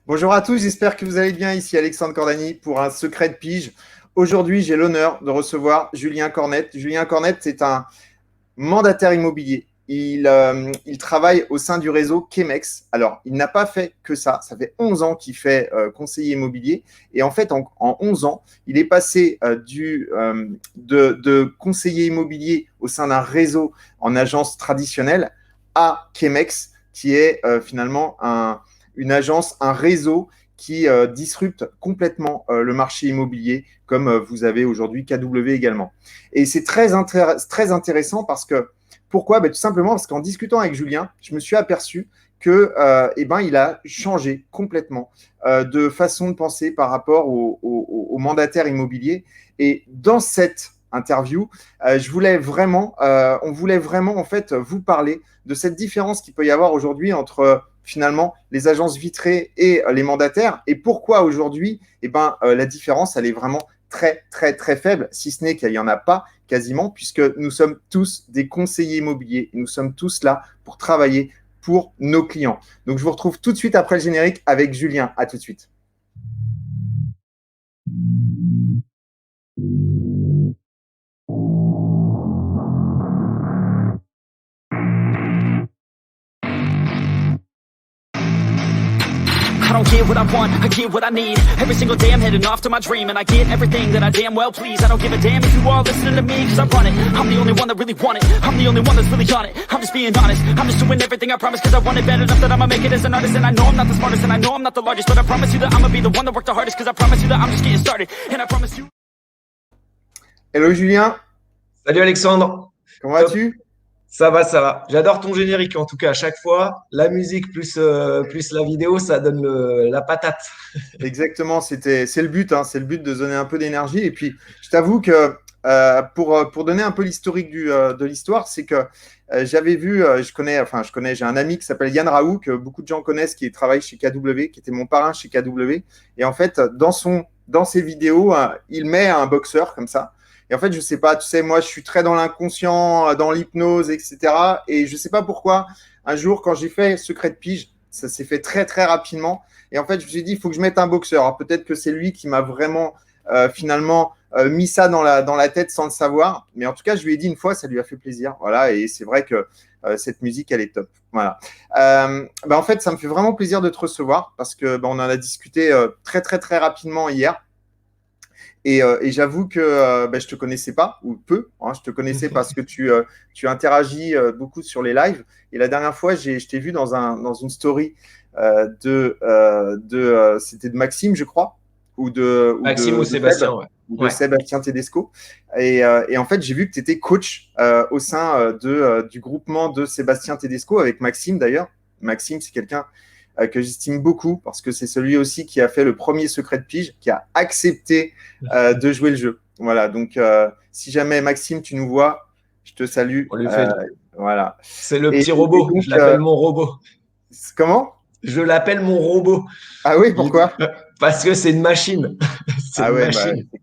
Bonjour à tous, j'espère que vous allez bien. Ici Alexandre Cordani pour un secret de pige. Aujourd'hui, j'ai l'honneur de recevoir Julien Cornette. Julien Cornette, c'est un mandataire immobilier. Il travaille au sein du réseau Chemex. Alors, il n'a pas fait que ça. Ça fait 11 ans qu'il fait conseiller immobilier. Et en fait, en 11 ans, il est passé de conseiller immobilier au sein d'un réseau en agence traditionnelle à Chemex, qui est finalement une agence, un réseau qui disrupte complètement le marché immobilier, comme vous avez aujourd'hui KW également. Et c'est très intéressant parce que, pourquoi? Tout simplement parce qu'en discutant avec Julien, je me suis aperçu que, il a changé complètement de façon de penser par rapport aux mandataires immobiliers. Et dans cette interview, on voulait vraiment en fait vous parler de cette différence qu'il peut y avoir aujourd'hui entre finalement les agences vitrées et les mandataires, et pourquoi aujourd'hui la différence elle est vraiment très très très faible, si ce n'est qu'il n'y en a pas quasiment, puisque nous sommes tous des conseillers immobiliers et nous sommes tous là pour travailler pour nos clients. Donc je vous retrouve tout de suite après le générique avec Julien. À tout de suite. I don't get what I want, I get what I need. Every single day I'm heading off to my dream, and I get everything that I damn well please. I don't give a damn if you all listening to me, cause I run it. I'm the only one that really want it, I'm the only one that's really on it. I'm just being honest, I'm just doing everything I promise, cause I want it bad enough that I'ma make it as an artist. And I know I'm not the smartest, and I know I'm not the largest, but I promise you that I'ma be the one that worked the hardest, cause I promise you that I'm just getting started. And I promise you. Hello Julien. Salut Alexandre. Comment vas-tu? Ça va, ça va. J'adore ton générique en tout cas à chaque fois. La musique plus la vidéo, ça donne la patate. Exactement, c'est le but, hein, c'est le but de donner un peu d'énergie. Et puis, je t'avoue que pour donner un peu l'historique de l'histoire, c'est que j'avais vu, j'ai un ami qui s'appelle Yann Raoult, que beaucoup de gens connaissent, qui travaille chez KW, qui était mon parrain chez KW. Et en fait, dans ses vidéos, il met un boxeur comme ça. Et en fait, je sais pas, tu sais, moi, je suis très dans l'inconscient, dans l'hypnose, etc. Et je sais pas pourquoi, un jour, quand j'ai fait Secret de Pige, ça s'est fait très, très rapidement. Et en fait, je me suis dit, il faut que je mette un boxeur. Alors, peut-être que c'est lui qui m'a vraiment, finalement, mis ça dans la tête sans le savoir. Mais en tout cas, je lui ai dit une fois, ça lui a fait plaisir. Voilà. Et c'est vrai que cette musique, elle est top. Voilà. En fait, ça me fait vraiment plaisir de te recevoir parce que on en a discuté très, très, très rapidement hier. Et j'avoue que je te connaissais pas, ou peu. Hein, je te connaissais parce que tu interagis beaucoup sur les lives. Et la dernière fois, je t'ai vu dans une story c'était de Maxime, je crois, Maxime ou Sébastien, ouais. Ou de Sébastien Tedesco. Et en fait, j'ai vu que tu étais coach au sein du groupement de Sébastien Tedesco, avec Maxime d'ailleurs. Maxime, c'est quelqu'un que j'estime beaucoup parce que c'est celui aussi qui a fait le premier secret de pige, qui a accepté de jouer le jeu. Voilà, donc si jamais Maxime, tu nous vois, je te salue. On lui fait... Voilà. C'est le petit robot, donc, je l'appelle mon robot. Comment? Je l'appelle mon robot. Ah oui, pourquoi? Parce que c'est une machine. C'est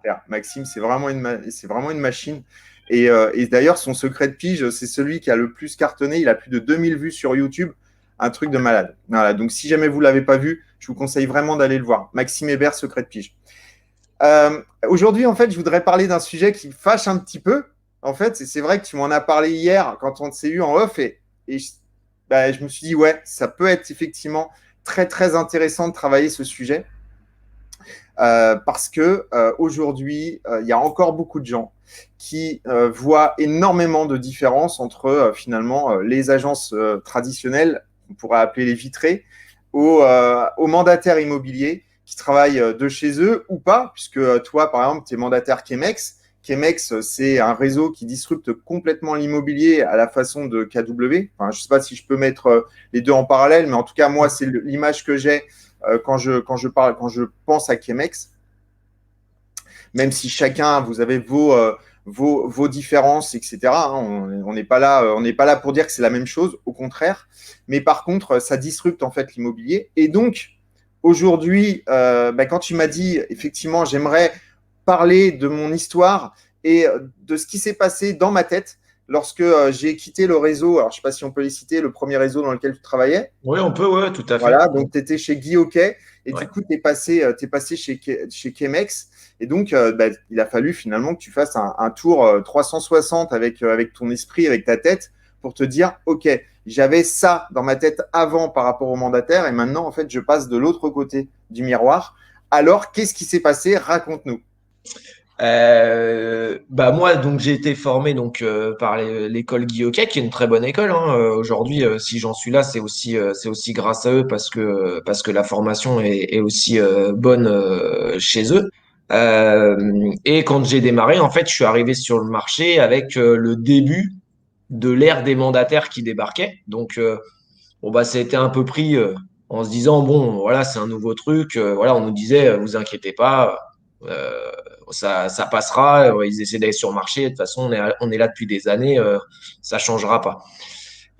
clair. Maxime, c'est vraiment une machine. Et d'ailleurs, son secret de pige, c'est celui qui a le plus cartonné. Il a plus de 2000 vues sur YouTube. Un truc de malade. Voilà. Donc, si jamais vous ne l'avez pas vu, je vous conseille vraiment d'aller le voir. Maxime Hébert, secret de pige. Aujourd'hui, en fait, je voudrais parler d'un sujet qui fâche un petit peu. En fait, c'est vrai que tu m'en as parlé hier quand on s'est eu en off. Et je me suis dit, ouais, ça peut être effectivement très, très intéressant de travailler ce sujet. Parce que aujourd'hui, il y a encore beaucoup de gens qui voient énormément de différences entre finalement les agences traditionnelles, on pourrait appeler les vitrées, aux mandataires immobiliers qui travaillent de chez eux ou pas, puisque toi, par exemple, tu es mandataire Chemex. Chemex, c'est un réseau qui disrupte complètement l'immobilier à la façon de KW. Enfin, je ne sais pas si je peux mettre les deux en parallèle, mais en tout cas, moi, c'est l'image que j'ai quand je pense à Chemex. Même si chacun, vous avez vos différences, etc. On n'est pas là pour dire que c'est la même chose, au contraire. Mais par contre, ça disrupte en fait l'immobilier. Et donc, aujourd'hui, quand tu m'as dit, effectivement, j'aimerais parler de mon histoire et de ce qui s'est passé dans ma tête, lorsque j'ai quitté le réseau, alors je ne sais pas si on peut les citer, le premier réseau dans lequel tu travaillais. Oui, on peut, ouais, tout à fait. Voilà, donc tu étais chez Guy Hockey et Ouais. du coup, tu es passé chez Chemex. Et donc, il a fallu finalement que tu fasses un tour 360 avec ton esprit, avec ta tête, pour te dire, OK, j'avais ça dans ma tête avant par rapport au mandataire et maintenant, en fait, je passe de l'autre côté du miroir. Alors, qu'est-ce qui s'est passé? Raconte-nous. Moi, donc j'ai été formé par l'école Guy Hockey, qui est une très bonne école, hein. Aujourd'hui, si j'en suis là, c'est aussi grâce à eux parce que la formation est aussi bonne chez eux. Et quand j'ai démarré, en fait, je suis arrivé sur le marché avec le début de l'ère des mandataires qui débarquaient. Ça a été un peu pris en se disant, bon, voilà, c'est un nouveau truc. Voilà, on nous disait, vous inquiétez pas, euh, ça passera. Ils essaient d'aller sur le marché. De toute façon, on est là depuis des années, ça changera pas.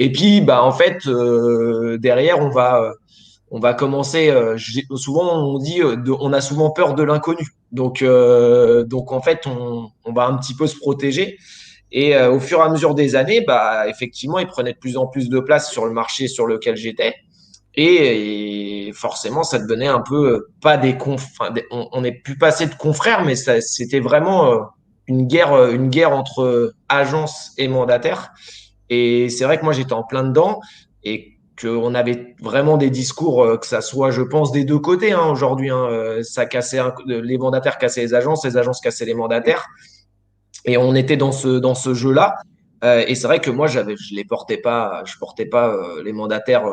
Et puis, en fait, derrière, on va commencer. Souvent, on dit, on a souvent peur de l'inconnu. Donc, en fait, on va un petit peu se protéger. Et au fur et à mesure des années, effectivement, ils prenaient de plus en plus de place sur le marché sur lequel j'étais. Et forcément, ça devenait un peu pas des on est plus passé de confrères, mais c'était vraiment une guerre entre agences et mandataires. Et c'est vrai que moi, j'étais en plein dedans et qu'on avait vraiment des discours, que ça soit, je pense, des deux côtés hein, aujourd'hui. Hein, ça cassait les mandataires cassaient les agences cassaient les mandataires. Et on était dans ce jeu-là. Et c'est vrai que moi, je portais pas les mandataires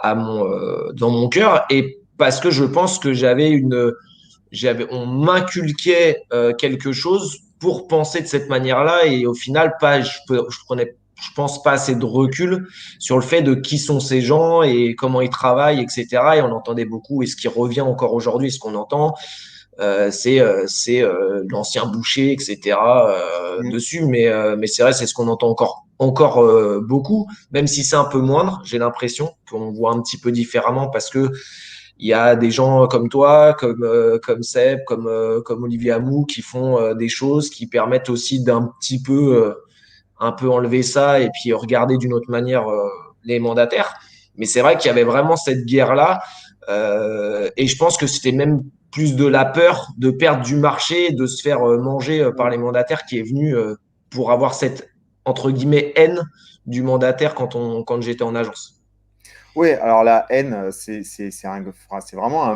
dans mon cœur. Et parce que je pense que on m'inculquait quelque chose pour penser de cette manière-là. Et au final, je pense pas assez de recul sur le fait de qui sont ces gens et comment ils travaillent, etc. Et on entendait beaucoup, et ce qui revient encore aujourd'hui, ce qu'on entend, c'est l'ancien boucher, etc. Mm. Dessus, mais c'est vrai, c'est ce qu'on entend encore beaucoup, même si c'est un peu moindre. J'ai l'impression qu'on voit un petit peu différemment parce que il y a des gens comme toi, comme Seb, comme Olivier Amou, qui font des choses qui permettent aussi d'un petit peu un peu enlever ça et puis regarder d'une autre manière les mandataires. Mais c'est vrai qu'il y avait vraiment cette guerre-là. Et je pense que c'était même plus de la peur de perdre du marché, de se faire manger par les mandataires qui est venu pour avoir cette, entre guillemets, haine du mandataire quand j'étais en agence. Oui, alors la haine, c'est vraiment un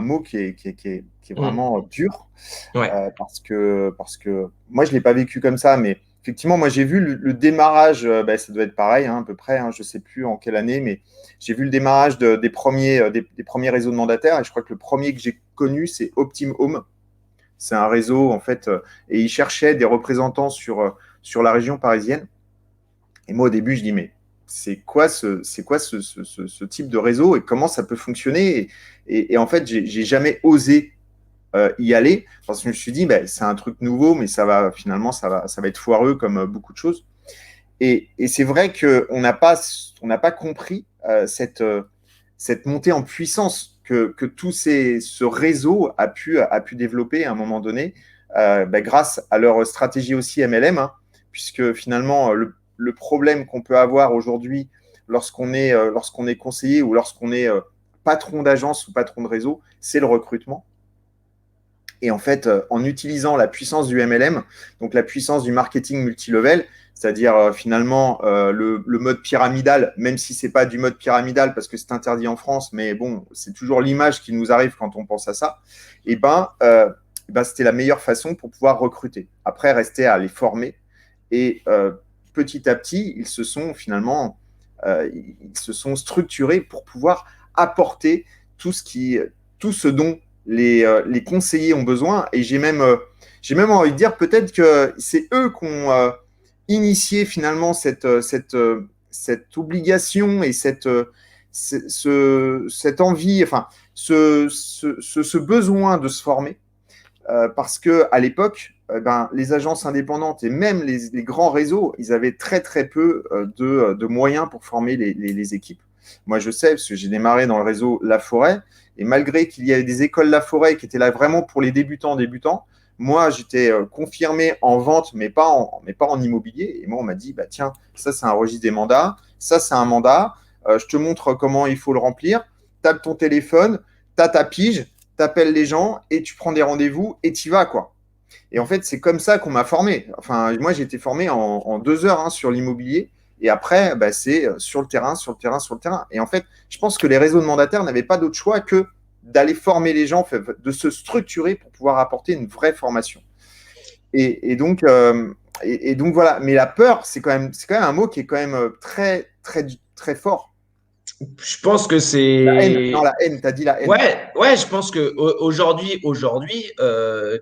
mot qui est Mm. vraiment dur Ouais. parce que moi, je ne l'ai pas vécu comme ça, mais effectivement, moi, j'ai vu le démarrage, ça doit être pareil hein, à peu près, hein, je ne sais plus en quelle année, mais j'ai vu le démarrage des premiers réseaux de mandataires et je crois que le premier que j'ai connu, c'est Optim Home. C'est un réseau, en fait, et ils cherchaient des représentants sur la région parisienne. Et moi, au début, je dis, mais c'est quoi ce type de réseau et comment ça peut fonctionner et en fait, j'ai jamais osé y aller parce que je me suis dit, c'est un truc nouveau, mais finalement, ça va être foireux comme beaucoup de choses. Et c'est vrai qu'on on n'a pas compris cette montée en puissance que ce réseau a pu développer à un moment donné grâce à leur stratégie aussi MLM, hein, puisque finalement, le problème qu'on peut avoir aujourd'hui lorsqu'on est conseiller ou lorsqu'on est patron d'agence ou patron de réseau, c'est le recrutement. Et en fait, en utilisant la puissance du MLM, donc la puissance du marketing multilevel, c'est-à-dire finalement le mode pyramidal, même si ce n'est pas du mode pyramidal parce que c'est interdit en France, mais bon, c'est toujours l'image qui nous arrive quand on pense à ça, et c'était la meilleure façon pour pouvoir recruter. Après, rester à les former. Et petit à petit, ils se sont structurés pour pouvoir apporter tout ce dont les conseillers ont besoin. Et j'ai même envie de dire peut-être que c'est eux qui ont initié finalement cette obligation et cette envie, enfin, ce besoin de se former. Parce que à l'époque, les agences indépendantes et même les grands réseaux, ils avaient très très peu de moyens pour former les équipes. Moi, je sais, parce que j'ai démarré dans le réseau La Forêt, et malgré qu'il y avait des écoles La Forêt qui étaient là vraiment pour les débutants, Moi, j'étais confirmé en vente, mais pas en immobilier. Et moi, on m'a dit, bah, tiens, ça, c'est un registre des mandats. Ça, c'est un mandat. Je te montre comment il faut le remplir. Tape ton téléphone, t'as ta pige, t'appelles les gens et tu prends des rendez-vous et t'y vas, quoi. Et en fait, c'est comme ça qu'on m'a formé. Enfin, moi, j'ai été formé en 2 heures hein, sur l'immobilier. Et après, bah, c'est sur le terrain, sur le terrain, sur le terrain. Et en fait, je pense que les réseaux de mandataires n'avaient pas d'autre choix que d'aller former les gens, de se structurer pour pouvoir apporter une vraie formation. Et donc voilà. Mais la peur, c'est quand même un mot qui est quand même très, très, très fort. Je pense que La haine, non, c'est la haine, t'as dit la haine. ouais, je pense que aujourd'hui,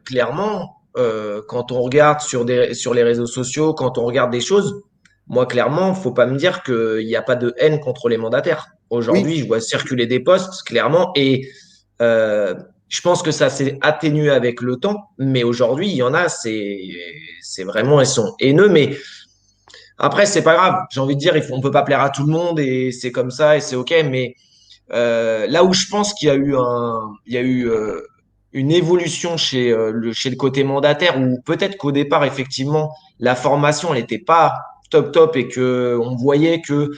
clairement, quand on regarde sur les réseaux sociaux, quand on regarde des choses, moi, clairement, faut pas me dire qu'il n'y a pas de haine contre les mandataires. Oui, Aujourd'hui, je vois circuler des posts, clairement, et euh, je pense que ça s'est atténué avec le temps, mais aujourd'hui, il y en a, c'est vraiment, ils sont haineux, mais après, c'est pas grave. J'ai envie de dire, on peut pas plaire à tout le monde et c'est comme ça et c'est OK, mais là où je pense qu'il y a eu une évolution chez le côté mandataire, où peut-être qu'au départ, effectivement, la formation, elle n'était pas top top et que on voyait que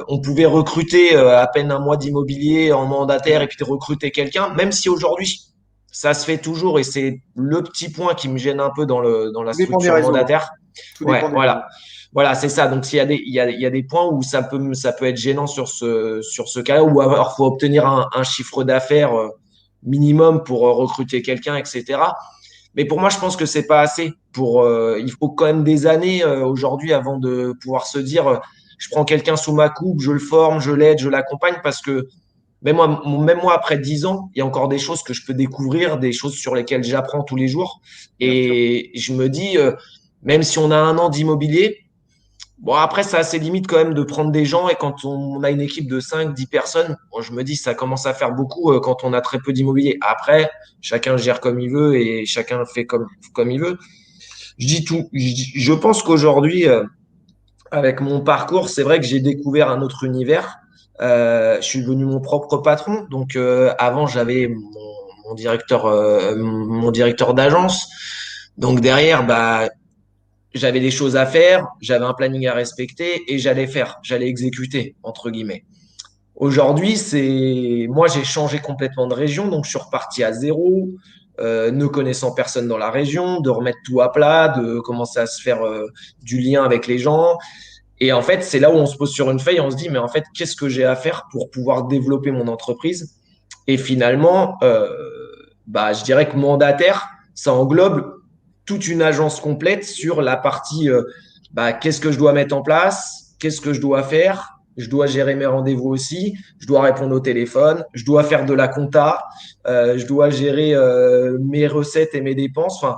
on pouvait recruter à peine un mois d'immobilier en mandataire et puis de recruter quelqu'un, même si aujourd'hui, ça se fait toujours et c'est le petit point qui me gêne un peu dans la tout dépend des structure réseaux, hein. mandataire. Tout Ouais, dépend des réseaux. voilà. Voilà, c'est ça. Donc, il y a des points où ça peut être gênant sur ce cas-là, ou alors faut obtenir un chiffre d'affaires minimum pour recruter quelqu'un, etc. Mais pour moi, je pense que c'est pas assez. Il faut quand même des années aujourd'hui avant de pouvoir se dire, je prends quelqu'un sous ma coupe, je le forme, je l'aide, je l'accompagne, parce que même moi, après 10 ans, il y a encore des choses que je peux découvrir, des choses sur lesquelles j'apprends tous les jours. Bien sûr. Et je me dis, même si on a un an d'immobilier, bon, après, c'est assez limite quand même de prendre des gens. Et quand on a une équipe de 5, 10 personnes, bon, je me dis, ça commence à faire beaucoup quand on a très peu d'immobilier. Après, chacun gère comme il veut et chacun fait comme il veut. Je dis tout. Je pense qu'aujourd'hui, avec mon parcours, c'est vrai que j'ai découvert un autre univers. Je suis devenu mon propre patron. Donc, avant, j'avais mon directeur d'agence. Donc, derrière, bah, j'avais des choses à faire, j'avais un planning à respecter et j'allais exécuter, entre guillemets. Aujourd'hui, moi, j'ai changé complètement de région, donc je suis reparti à zéro, ne connaissant personne dans la région, de remettre tout à plat, de commencer à se faire du lien avec les gens. Et en fait, c'est là où on se pose sur une feuille, on se dit, mais en fait, qu'est-ce que j'ai à faire pour pouvoir développer mon entreprise? Et finalement, bah, je dirais que mandataire, ça englobe toute une agence complète sur la partie bah, qu'est-ce que je dois mettre en place, qu'est-ce que je dois faire. Je dois gérer mes rendez-vous aussi, je dois répondre au téléphone, je dois faire de la compta, je dois gérer mes recettes et mes dépenses. Enfin,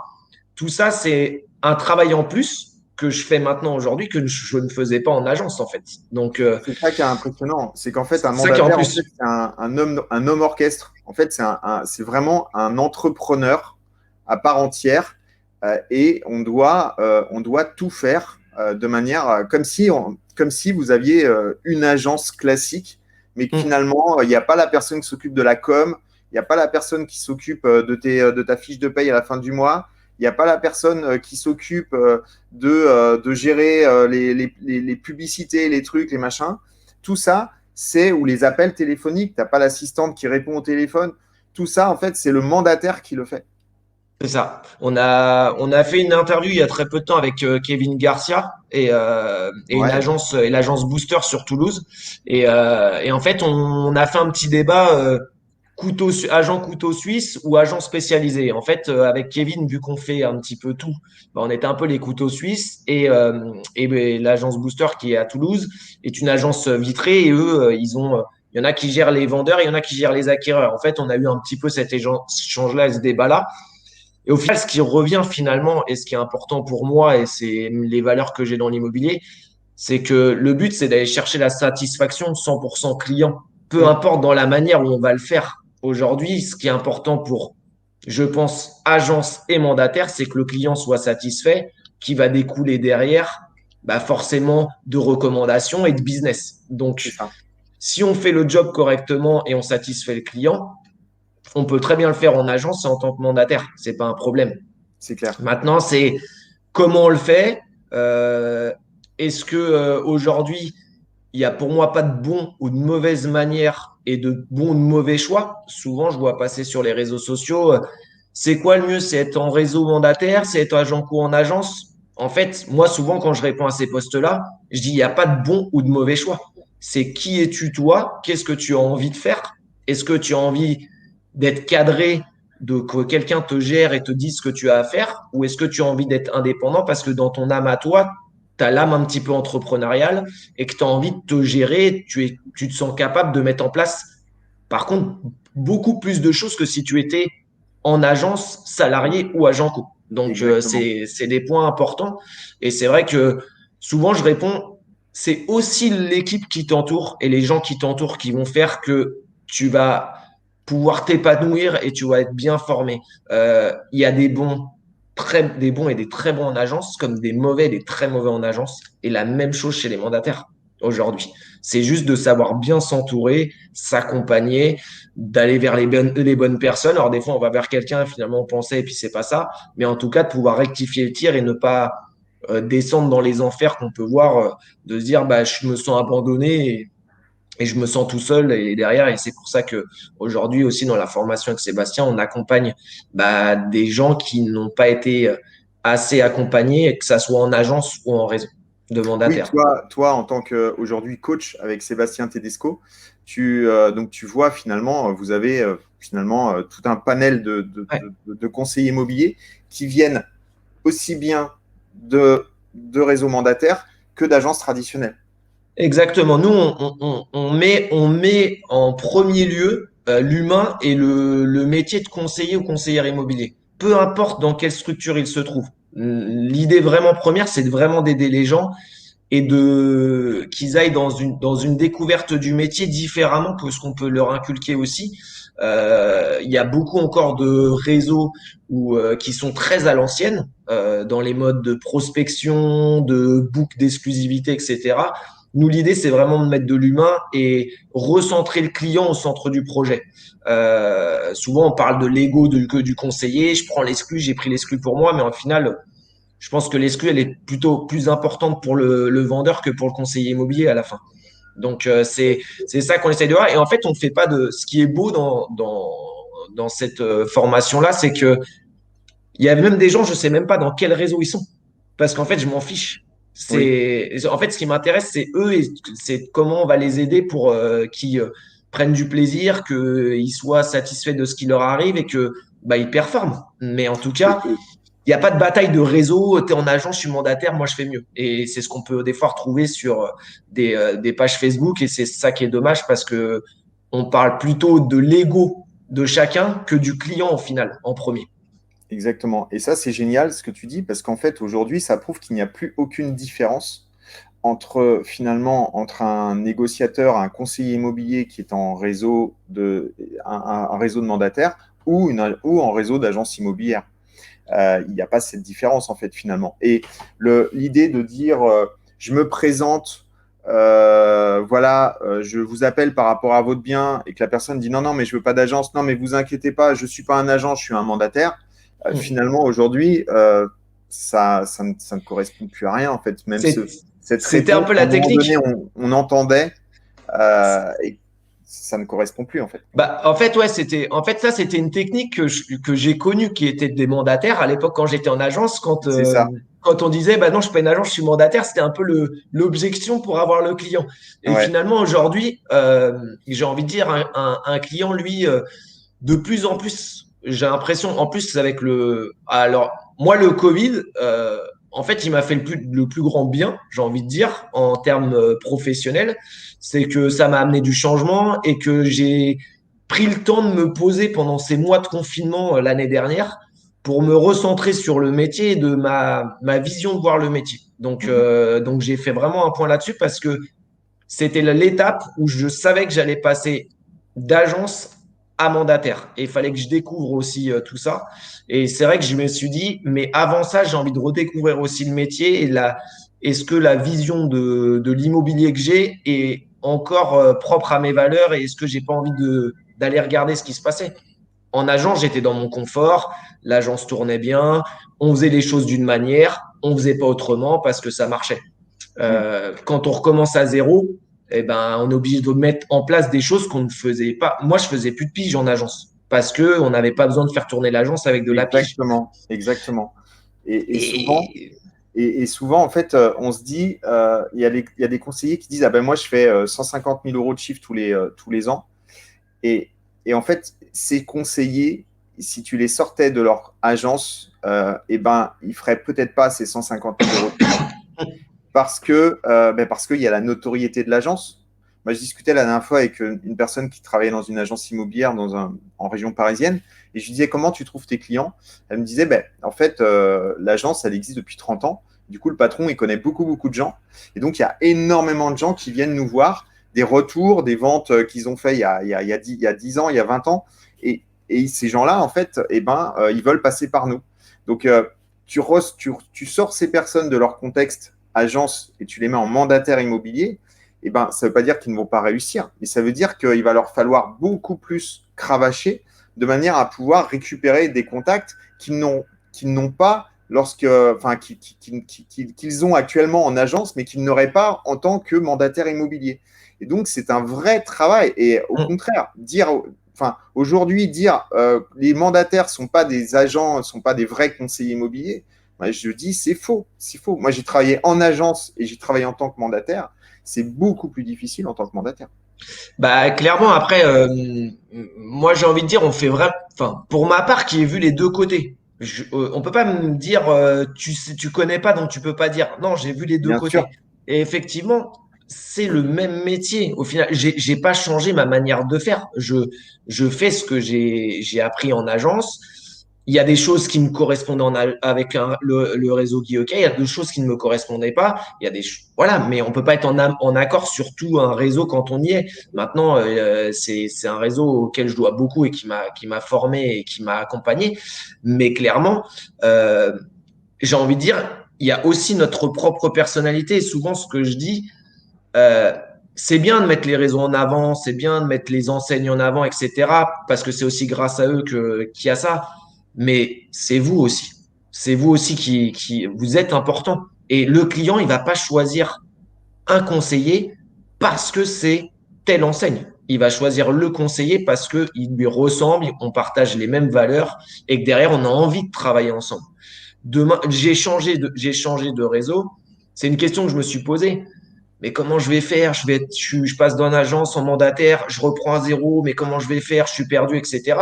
tout ça, c'est un travail en plus que je fais maintenant aujourd'hui que je ne faisais pas en agence en fait. Donc, C'est ça qui est impressionnant. C'est qu'en fait, un c'est ça qui est en mandataire, en fait, plus. c'est un homme orchestre. En fait, c'est vraiment un entrepreneur à part entière. Et on doit tout faire de manière comme si vous aviez une agence classique, mais que Mm. finalement, il n'y a pas la personne qui s'occupe de la com, il n'y a pas la personne qui s'occupe de ta fiche de paye à la fin du mois, il n'y a pas la personne qui s'occupe de gérer les publicités, les trucs, les machins. Tout ça, ou les appels téléphoniques, tu n'as pas l'assistante qui répond au téléphone. Tout ça, en fait, c'est le mandataire qui le fait. C'est ça. On a fait une interview il y a très peu de temps avec Kevin Garcia et Ouais. l'agence Booster sur Toulouse. Et en fait, on a fait un petit débat agent couteau suisse ou agent spécialisé. En fait, avec Kevin, vu qu'on fait un petit peu tout, bah, on était un peu les couteaux suisses et l'agence Booster qui est à Toulouse est une agence vitrée et eux, il y en a qui gèrent les vendeurs et il y en a qui gèrent les acquéreurs. En fait, on a eu un petit peu cet échange-là et ce débat-là. Et au final, ce qui revient finalement et ce qui est important pour moi, et c'est les valeurs que j'ai dans l'immobilier, c'est que le but, c'est d'aller chercher la satisfaction 100% client. Peu Mm. importe dans la manière où on va le faire. Aujourd'hui, ce qui est important pour, je pense, agence et mandataire, c'est que le client soit satisfait, qui va découler derrière, bah forcément, de recommandations et de business. C'est Donc, ça. si on fait le job correctement et on satisfait le client, on peut très bien le faire en agence et en tant que mandataire. C'est pas un problème. C'est clair. Maintenant, c'est comment on le fait. Est-ce que aujourd'hui, il y a pour moi pas de bon ou de mauvaise manière et de bon ou de mauvais choix. Souvent, je vois passer sur les réseaux sociaux, c'est quoi le mieux? C'est être en réseau mandataire, c'est être agent co en agence. En fait, moi, souvent, quand je réponds à ces postes-là, je dis, il n'y a pas de bon ou de mauvais choix. C'est qui es-tu toi? Qu'est-ce que tu as envie de faire? Est-ce que tu as envie d'être cadré, de que quelqu'un te gère et te dise ce que tu as à faire? Ou est-ce que tu as envie d'être indépendant parce que dans ton âme à toi, tu as l'âme un petit peu entrepreneuriale et que tu as envie de te gérer, tu te sens capable de mettre en place, par contre, beaucoup plus de choses que si tu étais en agence, salarié ou agent co. Donc, Exactement. c'est des points importants. Et c'est vrai que souvent, je réponds, c'est aussi l'équipe qui t'entoure et les gens qui t'entourent qui vont faire que tu vas pouvoir t'épanouir et tu vas être bien formé. Il y a des bons et des très bons en agence, comme des mauvais et des très mauvais en agence. Et la même chose chez les mandataires aujourd'hui. C'est juste de savoir bien s'entourer, s'accompagner, d'aller vers les bonnes personnes. Alors, des fois, on va vers quelqu'un, finalement, on pensait, et puis c'est pas ça. Mais en tout cas, de pouvoir rectifier le tir et ne pas descendre dans les enfers qu'on peut voir, de se dire, bah, je me sens abandonné et je me sens tout seul et derrière. Et c'est pour ça que aujourd'hui aussi, dans la formation avec Sébastien, on accompagne bah, des gens qui n'ont pas été assez accompagnés, que ça soit en agence ou en réseau de Oui, mandataires. toi, en tant qu'aujourd'hui coach avec Sébastien Tedesco, donc tu vois finalement, vous avez finalement tout un panel Ouais. de conseillers immobiliers qui viennent aussi bien de réseaux mandataires que d'agences traditionnelles. Exactement. Nous, on met en premier lieu l'humain et le métier de conseiller ou conseillère immobilier. Peu importe dans quelle structure il se trouve. L'idée vraiment première, c'est vraiment d'aider les gens et de qu'ils aillent dans une découverte du métier différemment que ce qu'on peut leur inculquer aussi. Il y a beaucoup encore de réseaux qui sont très à l'ancienne dans les modes de prospection, de book d'exclusivité, etc. Nous, l'idée, c'est vraiment de mettre de l'humain et recentrer le client au centre du projet. Souvent, on parle de l'ego du conseiller. Je prends l'exclu, j'ai pris l'exclu pour moi, mais au final, je pense que l'exclu, elle est plutôt plus importante pour le vendeur que pour le conseiller immobilier à la fin. Donc, c'est ça qu'on essaie de voir. Et en fait, on ne fait pas de. Ce qui est beau dans cette formation-là, c'est que il y a même des gens, je ne sais même pas dans quel réseau ils sont. Parce qu'en fait, je m'en fiche. Oui, En fait, ce qui m'intéresse, c'est eux et c'est comment on va les aider pour qu'ils prennent du plaisir, qu'ils soient satisfaits de ce qui leur arrive et que bah, ils performent. Mais en tout cas, et, il n'y a pas de bataille de réseau, tu es en agence, je suis mandataire, moi je fais mieux. Et c'est ce qu'on peut des fois retrouver sur des pages Facebook et c'est ça qui est dommage parce que on parle plutôt de l'ego de chacun que du client au final, en premier. exactement. Et ça, c'est génial ce que tu dis, parce qu'en fait, aujourd'hui, ça prouve qu'il n'y a plus aucune différence entre finalement entre un négociateur, un conseiller immobilier qui est en réseau un réseau de mandataires ou en réseau d'agence immobilière. Il n'y a pas cette différence en fait finalement. Et l'idée de dire je me présente, voilà, je vous appelle par rapport à votre bien et que la personne dit non, non, mais je veux pas d'agence, non, mais vous inquiétez pas, je suis pas un agent, je suis un mandataire. Mm. Finalement, aujourd'hui, ça ne correspond plus à rien en fait. Même C'est- cette C'était un réponse, peu à un la moment technique. donné, on entendait et ça ne correspond plus en fait. Bah, en fait, ouais, ça, c'était une technique que j'ai connue qui était des mandataires à l'époque quand j'étais en agence. C'est ça. Quand on disait, bah non, je suis pas une agence, je suis mandataire, c'était un peu l'objection pour avoir le client. Et Ouais. finalement, aujourd'hui, j'ai envie de dire, un client, lui, de plus en plus, j'ai l'impression, en plus, avec alors, moi, le Covid, en fait, il m'a fait le plus grand bien, j'ai envie de dire, en termes professionnels. C'est que ça m'a amené du changement et que j'ai pris le temps de me poser pendant ces mois de confinement l'année dernière pour me recentrer sur le métier et de ma vision de voir le métier. Mhm. Donc j'ai fait vraiment un point là-dessus parce que c'était l'étape où je savais que j'allais passer d'agence à mandataire. Et il fallait que je découvre aussi tout ça. Et c'est vrai que je me suis dit, mais avant ça, j'ai envie de redécouvrir aussi le métier et est-ce que la vision de l'immobilier que j'ai est encore propre à mes valeurs et est-ce que j'ai pas envie d'aller regarder ce qui se passait? En agence, j'étais dans mon confort, l'agence tournait bien, on faisait les choses d'une manière, on faisait pas autrement parce que ça marchait. Quand on recommence à zéro, eh ben, on est obligé de mettre en place des choses qu'on ne faisait pas. Moi, je faisais plus de pige en agence parce que on n'avait pas besoin de faire tourner l'agence avec de la pige. Exactement, exactement. Et souvent, Et et souvent, en fait, on se dit, il y a des conseillers qui disent, ah ben moi, je fais 150 000 euros de chiffre tous les ans. Et, et en fait, ces conseillers, si tu les sortais de leur agence, eh ben, ils feraient peut-être pas ces 150 000 euros de chiffre parce qu'il y a la notoriété de l'agence. Moi, je discutais la dernière fois avec une personne qui travaillait dans une agence immobilière en région parisienne et je lui disais comment tu trouves tes clients. Elle me disait en fait, l'agence, elle existe depuis 30 ans. Du coup, le patron, il connaît beaucoup, beaucoup de gens. Et donc, il y a énormément de gens qui viennent nous voir, des retours, des ventes qu'ils ont fait il y a 10 ans, il y a 20 ans. Et ces gens-là, en fait, ils veulent passer par nous. Donc, tu sors ces personnes de leur contexte agence et tu les mets en mandataire immobilier, ça ne veut pas dire qu'ils ne vont pas réussir, mais ça veut dire qu'il va leur falloir beaucoup plus cravacher de manière à pouvoir récupérer des contacts qu'ils n'ont pas qu'ils ont actuellement en agence, mais qu'ils n'auraient pas en tant que mandataire immobilier. Et donc, c'est un vrai travail. Et au contraire, aujourd'hui, les mandataires ne sont pas des agents, ne sont pas des vrais conseillers immobiliers. Moi, je dis c'est faux, c'est faux. Moi, j'ai travaillé en agence et j'ai travaillé en tant que mandataire. C'est beaucoup plus difficile en tant que mandataire. bah clairement après, moi j'ai envie de dire, on fait vraiment. Enfin, pour ma part, qui ai vu les deux côtés. On peut pas me dire, tu connais pas donc tu peux pas dire. Non, j'ai vu les deux Bien sûr. côtés. Et effectivement, c'est le même métier. Au final, j'ai pas changé ma manière de faire. Je fais ce que j'ai appris en agence. Il y a des choses qui me correspondaient avec le réseau Guy Hockey. Il y a des choses qui ne me correspondaient pas. Il y a voilà, mais on peut pas être en accord sur tout un réseau quand on y est. Maintenant, c'est un réseau auquel je dois beaucoup et qui m'a formé et qui m'a accompagné. Mais clairement, j'ai envie de dire, il y a aussi notre propre personnalité. Et souvent, ce que je dis, euh, c'est bien de mettre les réseaux en avant, c'est bien de mettre les enseignes en avant, etc. Parce que c'est aussi grâce à eux qu'il y a ça. Mais c'est vous aussi. C'est vous aussi qui vous êtes important. Et le client, il va pas choisir un conseiller parce que c'est telle enseigne. Il va choisir le conseiller parce que il lui ressemble, on partage les mêmes valeurs et que derrière, on a envie de travailler ensemble. Demain, j'ai changé de réseau. C'est une question que je me suis posée. Mais comment je vais faire? Je passe d'une agence en mandataire, je reprends à zéro, mais comment je vais faire? Je suis perdu, etc.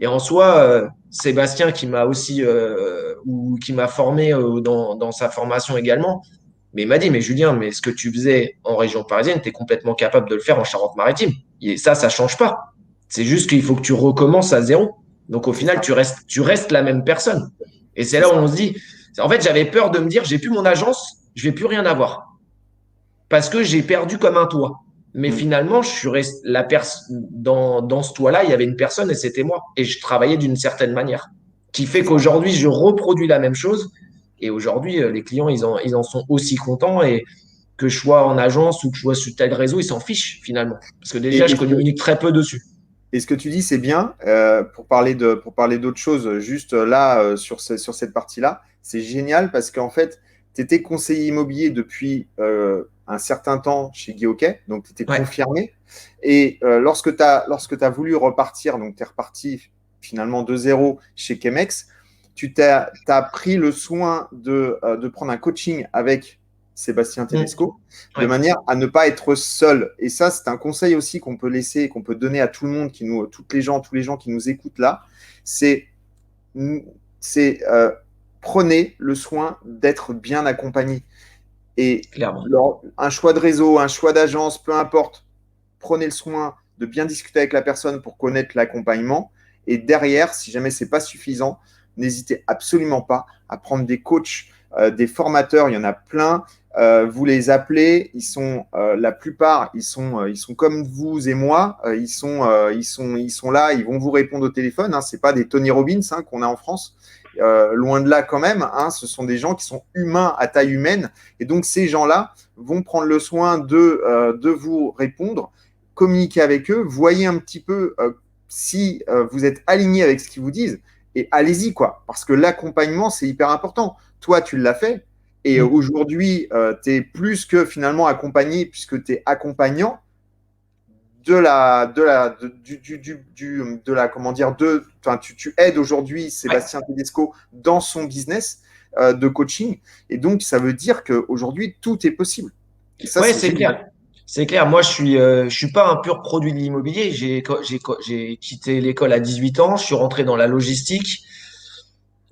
Et en soi, Sébastien qui m'a aussi ou qui m'a formé dans sa formation également, mais il m'a dit, mais Julien, mais ce que tu faisais en région parisienne, tu es complètement capable de le faire en Charente-Maritime. Et ça change pas. C'est juste qu'il faut que tu recommences à zéro. Donc au C'est final, ça. tu restes la même personne. Et c'est C'est là où ça. on se dit, en fait, j'avais peur de me dire, j'ai plus mon agence, je vais plus rien avoir parce que j'ai perdu comme un toit. Mais Mm. finalement, je suis resté dans ce toit-là, il y avait une personne et c'était moi. Et je travaillais d'une certaine manière. Qui fait C'est ça. qu'aujourd'hui, je reproduis la même chose. Et aujourd'hui, les clients, ils en sont aussi contents. Et que je sois en agence ou que je sois sur tel réseau, ils s'en fichent finalement. Parce que déjà, Et, je et, ce que, communique très peu dessus. et ce que tu dis, c'est bien. Pour parler d'autre chose, juste là, sur cette partie-là, c'est génial parce qu'en fait, tu étais conseiller immobilier depuis un certain temps chez Guy Hockey, donc tu étais Ouais. confirmé. Et lorsque tu as voulu repartir, donc tu es reparti finalement de zéro chez Chemex, t'as pris le soin de prendre un coaching avec Sébastien Tedesco, de Ouais. manière à ne pas être seul. Et ça, c'est un conseil aussi qu'on peut laisser, qu'on peut donner à tout le monde, tous les gens qui nous écoutent là, c'est prenez le soin d'être bien accompagné. Et Clairement. un choix de réseau, un choix d'agence, peu importe, prenez le soin de bien discuter avec la personne pour connaître l'accompagnement. Et derrière, si jamais ce n'est pas suffisant, n'hésitez absolument pas à prendre des coachs, des formateurs, il y en a plein. Vous les appelez, la plupart, ils sont comme vous et moi, ils sont là, ils vont vous répondre au téléphone. Hein, c'est pas des Tony Robbins qu'on a en France, loin de là quand même. Hein, ce sont des gens qui sont humains à taille humaine, et donc ces gens-là vont prendre le soin de vous répondre, communiquer avec eux, voyez un petit peu si vous êtes aligné avec ce qu'ils vous disent, et allez-y, quoi. Parce que l'accompagnement, c'est hyper important. Toi, tu l'as fait. Et aujourd'hui, tu es plus que finalement accompagné, puisque tu es accompagnant tu aides aujourd'hui Sébastien Tedesco dans son business de coaching. Et donc, ça veut dire qu'aujourd'hui, tout est possible. Et ça, Ouais, c'est clair. C'est clair. Moi, je suis pas un pur produit de l'immobilier. J'ai quitté l'école à 18 ans. Je suis rentré dans la logistique.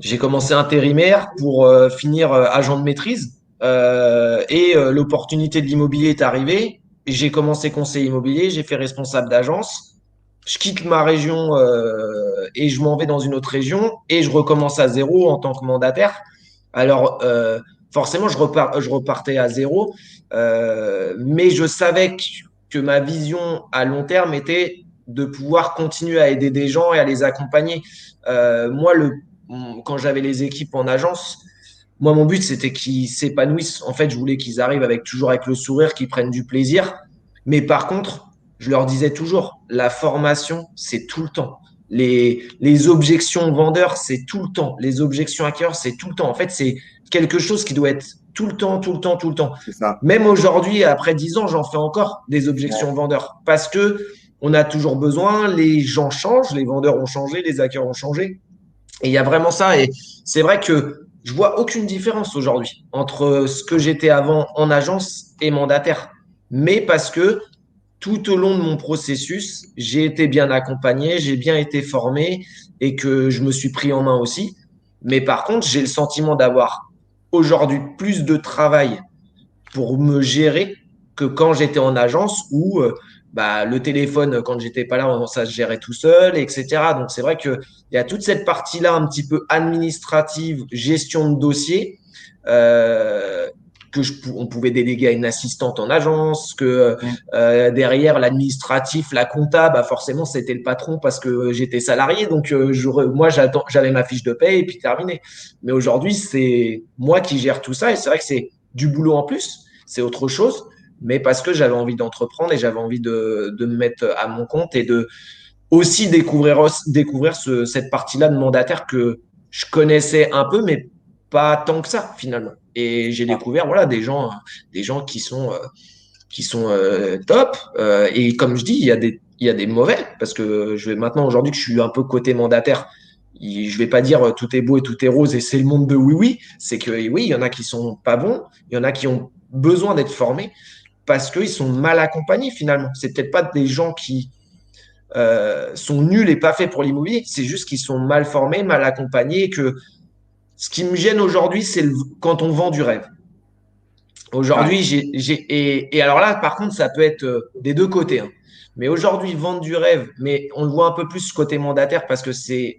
J'ai commencé intérimaire pour finir agent de maîtrise. L'opportunité de l'immobilier est arrivée. J'ai commencé conseiller immobilier. J'ai fait responsable d'agence. Je quitte ma région et je m'en vais dans une autre région et je recommence à zéro en tant que mandataire. Alors, forcément, je repartais à zéro, mais je savais que ma vision à long terme était de pouvoir continuer à aider des gens et à les accompagner. Moi, quand j'avais les équipes en agence, moi, mon but, c'était qu'ils s'épanouissent. En fait, je voulais qu'ils arrivent toujours avec le sourire, qu'ils prennent du plaisir. Mais par contre, je leur disais toujours, la formation, c'est tout le temps. Les objections vendeurs, c'est tout le temps. Les objections hackers, c'est tout le temps. En fait, c'est quelque chose qui doit être tout le temps, tout le temps, tout le temps. C'est ça. Même aujourd'hui, après 10 ans, j'en fais encore des objections vendeurs parce que on a toujours besoin. Les gens changent, les vendeurs ont changé, les hackers ont changé. Et il y a vraiment ça. Et c'est vrai que je vois aucune différence aujourd'hui entre ce que j'étais avant en agence et mandataire. Mais parce que tout au long de mon processus, j'ai été bien accompagné, j'ai bien été formé et que je me suis pris en main aussi. Mais par contre, j'ai le sentiment d'avoir aujourd'hui plus de travail pour me gérer que quand j'étais en agence où le téléphone, quand j'étais pas là, ça se gérait tout seul, etc. Donc c'est vrai qu'il y a toute cette partie-là un petit peu administrative, gestion de dossier, on pouvait déléguer à une assistante en agence, que derrière l'administratif, la compta, forcément c'était le patron parce que j'étais salarié, donc moi j'avais ma fiche de paie et puis terminé. Mais aujourd'hui c'est moi qui gère tout ça et c'est vrai que c'est du boulot en plus, c'est autre chose, mais parce que j'avais envie d'entreprendre et j'avais envie de me mettre à mon compte et de aussi découvrir cette partie-là de mandataire que je connaissais un peu, mais pas tant que ça finalement. Et j'ai découvert voilà des gens qui sont top. Et comme je dis, il y a des mauvais parce que maintenant aujourd'hui que je suis un peu côté mandataire, je vais pas dire tout est beau et tout est rose et c'est le monde de oui oui. C'est que oui, il y en a qui sont pas bons, il y en a qui ont besoin d'être formés parce qu'ils sont mal accompagnés finalement. C'est peut-être pas des gens qui sont nuls et pas faits pour l'immobilier. C'est juste qu'ils sont mal formés, mal accompagnés. Que ce qui me gêne aujourd'hui, c'est quand on vend du rêve. Ouais. Aujourd'hui, et alors là, par contre, ça peut être des deux côtés. Hein. Mais aujourd'hui, vendre du rêve, mais on le voit un peu plus côté mandataire parce que c'est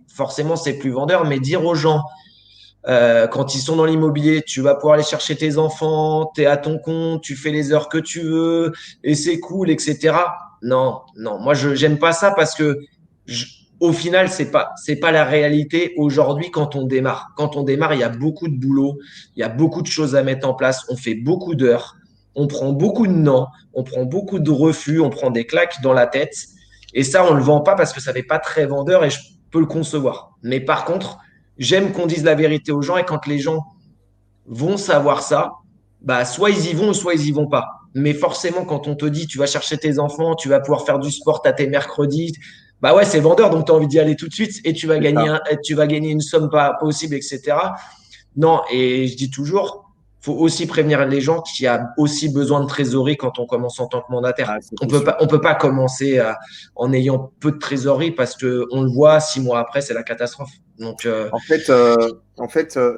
plus vendeur. Mais dire aux gens, quand ils sont dans l'immobilier, tu vas pouvoir aller chercher tes enfants, tu es à ton compte, tu fais les heures que tu veux et c'est cool, etc. Non, non, moi je j'aime pas ça parce que au final c'est pas la réalité aujourd'hui quand on démarre. Quand on démarre, il y a beaucoup de boulot, il y a beaucoup de choses à mettre en place, on fait beaucoup d'heures, on prend beaucoup de non, on prend beaucoup de refus, on prend des claques dans la tête et ça on le vend pas parce que ça n'est pas très vendeur et je peux le concevoir. Mais par contre j'aime qu'on dise la vérité aux gens et quand les gens vont savoir ça, soit ils y vont, soit ils y vont pas. Mais forcément, quand on te dit tu vas chercher tes enfants, tu vas pouvoir faire du sport à tes mercredis, bah ouais, c'est vendeur, donc tu as envie d'y aller tout de suite et tu vas gagner une somme pas possible, etc. Non, et je dis toujours, faut aussi prévenir les gens qu'il y a aussi besoin de trésorerie quand on commence en tant que mandataire. Ah, c'est sûr. On peut pas commencer en ayant peu de trésorerie parce que on le voit 6 mois après, c'est la catastrophe. Donc,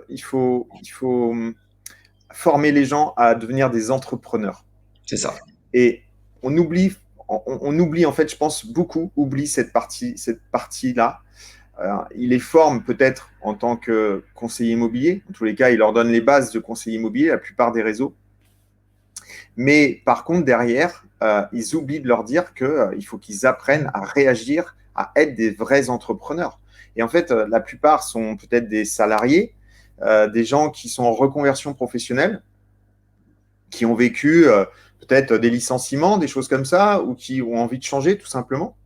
Il faut former les gens à devenir des entrepreneurs. c'est ça. Et on oublie en fait, je pense beaucoup oublie cette partie-là. Il les forme peut-être en tant que conseiller immobilier. En tous les cas, il leur donne les bases de conseiller immobilier, la plupart des réseaux. Mais par contre, derrière, ils oublient de leur dire qu'il faut qu'ils apprennent à réagir, à être des vrais entrepreneurs. Et en fait, la plupart sont peut-être des salariés, des gens qui sont en reconversion professionnelle, qui ont vécu peut-être des licenciements, des choses comme ça, ou qui ont envie de changer tout simplement.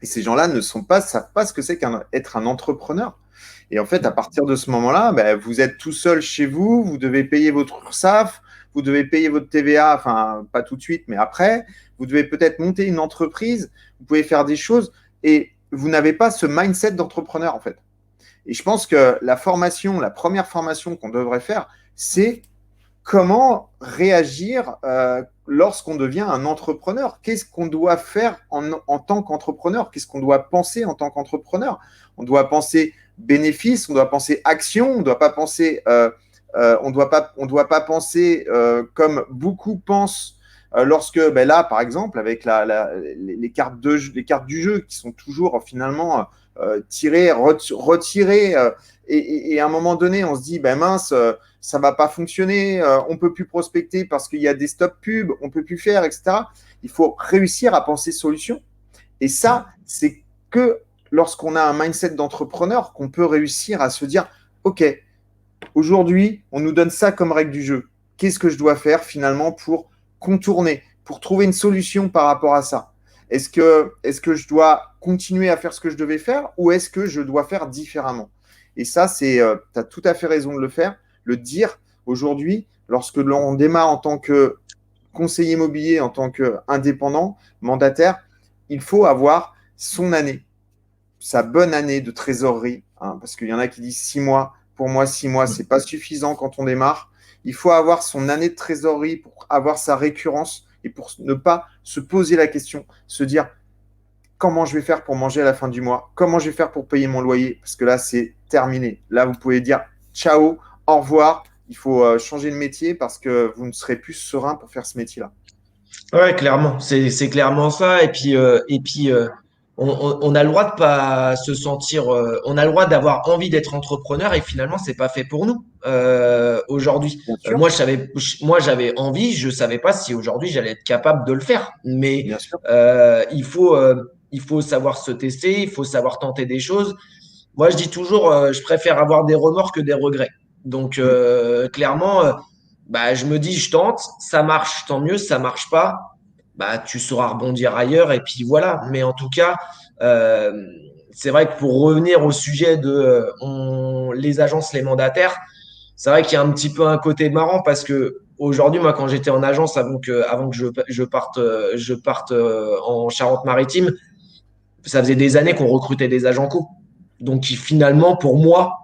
Et ces gens-là savent pas ce que c'est qu'être un entrepreneur. Et en fait, à partir de ce moment-là, ben, vous êtes tout seul chez vous, vous devez payer votre URSSAF, vous devez payer votre TVA, enfin, pas tout de suite, mais après, vous devez peut-être monter une entreprise, vous pouvez faire des choses, et vous n'avez pas ce mindset d'entrepreneur, en fait. Et je pense que la première formation qu'on devrait faire, c'est comment réagir lorsqu'on devient un entrepreneur. Qu'est-ce qu'on doit faire en tant qu'entrepreneur? Qu'est-ce qu'on doit penser en tant qu'entrepreneur? On doit penser bénéfice, on doit penser action, on doit pas penser, on doit pas penser comme beaucoup pensent lorsque, ben là, par exemple, avec les cartes les cartes du jeu qui sont toujours finalement tirées, retirées, et à un moment donné, on se dit, ben mince, ça va pas fonctionner, on peut plus prospecter parce qu'il y a des stop pubs, on peut plus faire, etc. Il faut réussir à penser solution. Et ça, c'est que lorsqu'on a un mindset d'entrepreneur qu'on peut réussir à se dire, OK, aujourd'hui, on nous donne ça comme règle du jeu. Qu'est-ce que je dois faire finalement pour contourner, pour trouver une solution par rapport à ça? Est-ce que je dois continuer à faire ce que je devais faire ou est-ce que je dois faire différemment? Et ça, tu as tout à fait raison de le faire, le dire aujourd'hui, lorsque l'on démarre en tant que conseiller immobilier, en tant qu'indépendant, mandataire, il faut avoir son année, sa bonne année de trésorerie, hein, parce qu'il y en a qui disent 6 mois. Pour moi, 6 mois, ce n'est pas suffisant quand on démarre. Il faut avoir son année de trésorerie pour avoir sa récurrence et pour ne pas se poser la question, se dire comment je vais faire pour manger à la fin du mois, comment je vais faire pour payer mon loyer, parce que là, c'est terminé. Là, vous pouvez dire ciao, au revoir, il faut changer de métier parce que vous ne serez plus serein pour faire ce métier-là. Ouais, clairement, c'est clairement ça. Et puis, on a le droit de pas se sentir, on a le droit d'avoir envie d'être entrepreneur et finalement, c'est pas fait pour nous aujourd'hui. Bien sûr, Moi, j'avais envie, je savais pas si aujourd'hui j'allais être capable de le faire. Mais bien sûr. il faut savoir se tester, il faut savoir tenter des choses. Moi, je dis toujours, je préfère avoir des remords que des regrets. Donc, Mm. clairement, bah, je me dis, je tente, ça marche, tant mieux, ça marche pas, bah, tu sauras rebondir ailleurs et puis voilà. Mais en tout cas, euh, c'est vrai que pour revenir au sujet de les agences, les mandataires, c'est vrai qu'il y a un petit peu un côté marrant parce que aujourd'hui, moi, quand j'étais en agence, avant que je parte en Charente-Maritime, ça faisait des années qu'on recrutait des agents co. Donc, qui finalement, pour moi,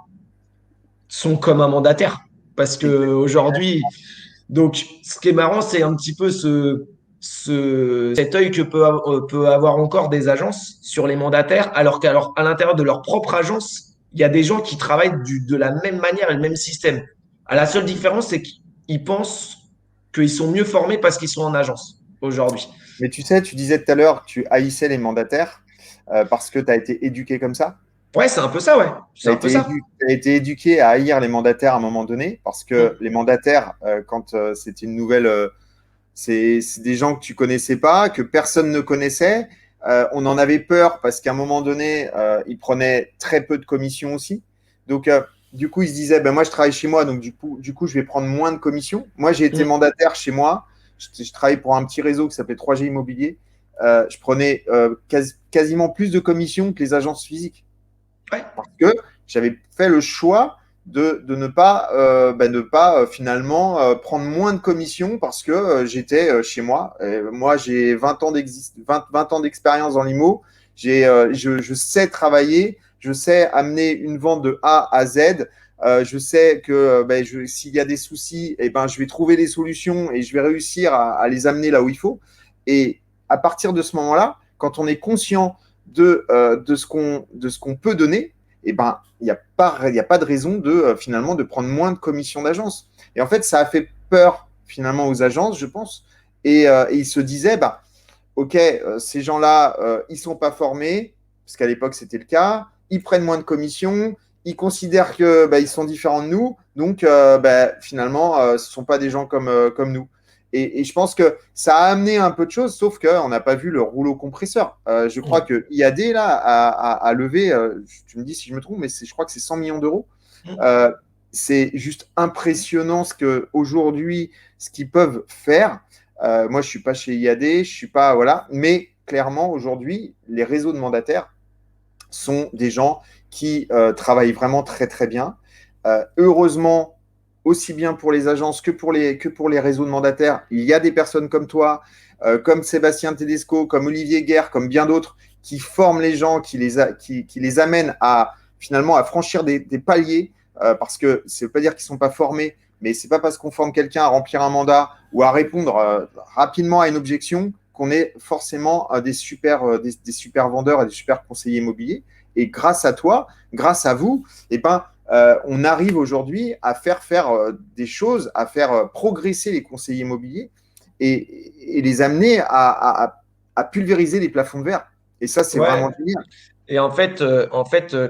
sont comme un mandataire. Parce que aujourd'hui, donc, ce qui est marrant, c'est un petit peu cet œil que peut avoir encore des agences sur les mandataires, alors qu'à l'intérieur de leur propre agence, il y a des gens qui travaillent de la même manière et le même système. À la seule différence, c'est qu'ils pensent qu'ils sont mieux formés parce qu'ils sont en agence aujourd'hui. Mais tu sais, tu disais tout à l'heure que tu haïssais les mandataires parce que tu as été éduqué comme ça. Ouais, c'est un peu ça, ouais. C'est un peu ça. Tu as été éduqué à haïr les mandataires à un moment donné parce que Mm. les mandataires, quand c'était une nouvelle, c'est des gens que tu connaissais pas, que personne ne connaissait. On en avait peur parce qu'à un moment donné, ils prenaient très peu de commissions aussi. Donc, du coup, ils se disaient, ben, moi, je travaille chez moi, donc du coup, je vais prendre moins de commissions. Moi, j'ai été Mm. mandataire chez moi. Je travaillais pour un petit réseau qui s'appelait 3G Immobilier. Je prenais quasiment plus de commissions que les agences physiques Ouais. parce que j'avais fait le choix de ne pas finalement prendre moins de commissions parce que j'étais chez moi. Et moi, j'ai 20 ans d'expérience dans l'IMO. Je sais travailler, je sais amener une vente de A à Z. Je sais que s'il y a des soucis, je vais trouver des solutions et je vais réussir à les amener là où il faut. Et à partir de ce moment-là, quand on est conscient de ce qu'on peut donner, il n'y a pas de raison finalement de prendre moins de commissions d'agence. Et en fait, ça a fait peur finalement aux agences, je pense. Et ils se disaient, OK, ces gens-là, ils ne sont pas formés, parce qu'à l'époque, c'était le cas. Ils prennent moins de commissions. Ils considèrent que ils sont différents de nous. Donc, finalement, ce ne sont pas des gens comme nous. Et je pense que ça a amené un peu de choses, sauf qu'on n'a pas vu le rouleau compresseur. Je crois Mm. que IAD là, a levé, tu me dis si je me trompe, mais je crois que c'est 100 millions d'euros. Mm. C'est juste impressionnant aujourd'hui, ce qu'ils peuvent faire. Moi, je ne suis pas chez IAD, je suis pas, voilà, mais clairement, aujourd'hui, les réseaux de mandataires sont des gens qui travaillent vraiment très, très bien. Heureusement, aussi bien pour les agences que pour les réseaux de mandataires, il y a des personnes comme toi, comme Sébastien Tedesco, comme Olivier Guerre, comme bien d'autres, qui forment les gens, qui les amènent à finalement à franchir des paliers, parce que ça ne veut pas dire qu'ils ne sont pas formés, mais ce n'est pas parce qu'on forme quelqu'un à remplir un mandat ou à répondre rapidement à une objection qu'on est forcément des super vendeurs et des super conseillers immobiliers. Et grâce à toi, grâce à vous, eh ben, on arrive aujourd'hui à faire des choses, à faire progresser les conseillers immobiliers et les amener à pulvériser les plafonds de verre. Et ça, c'est Ouais. vraiment génial. Et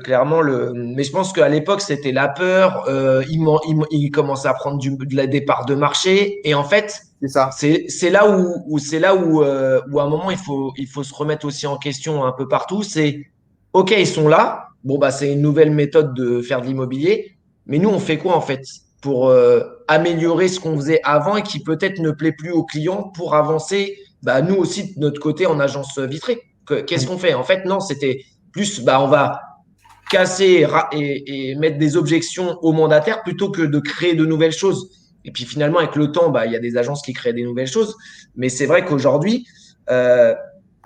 clairement, mais je pense qu'à l'époque, c'était la peur. Il commençait à prendre des parts de marché. Et en fait, C'est ça. c'est là où à un moment, il faut se remettre aussi en question un peu partout. C'est, OK, ils sont là. Bon, bah, c'est une nouvelle méthode de faire de l'immobilier. Mais nous, on fait quoi, en fait, pour améliorer ce qu'on faisait avant et qui peut-être ne plaît plus aux clients pour avancer, bah, nous aussi, de notre côté, en agence vitrée. Qu'est-ce qu'on fait? En fait, non, c'était plus, bah, on va casser et mettre des objections aux mandataires plutôt que de créer de nouvelles choses. Et puis finalement, avec le temps, bah, il y a des agences qui créent des nouvelles choses. Mais c'est vrai qu'aujourd'hui, il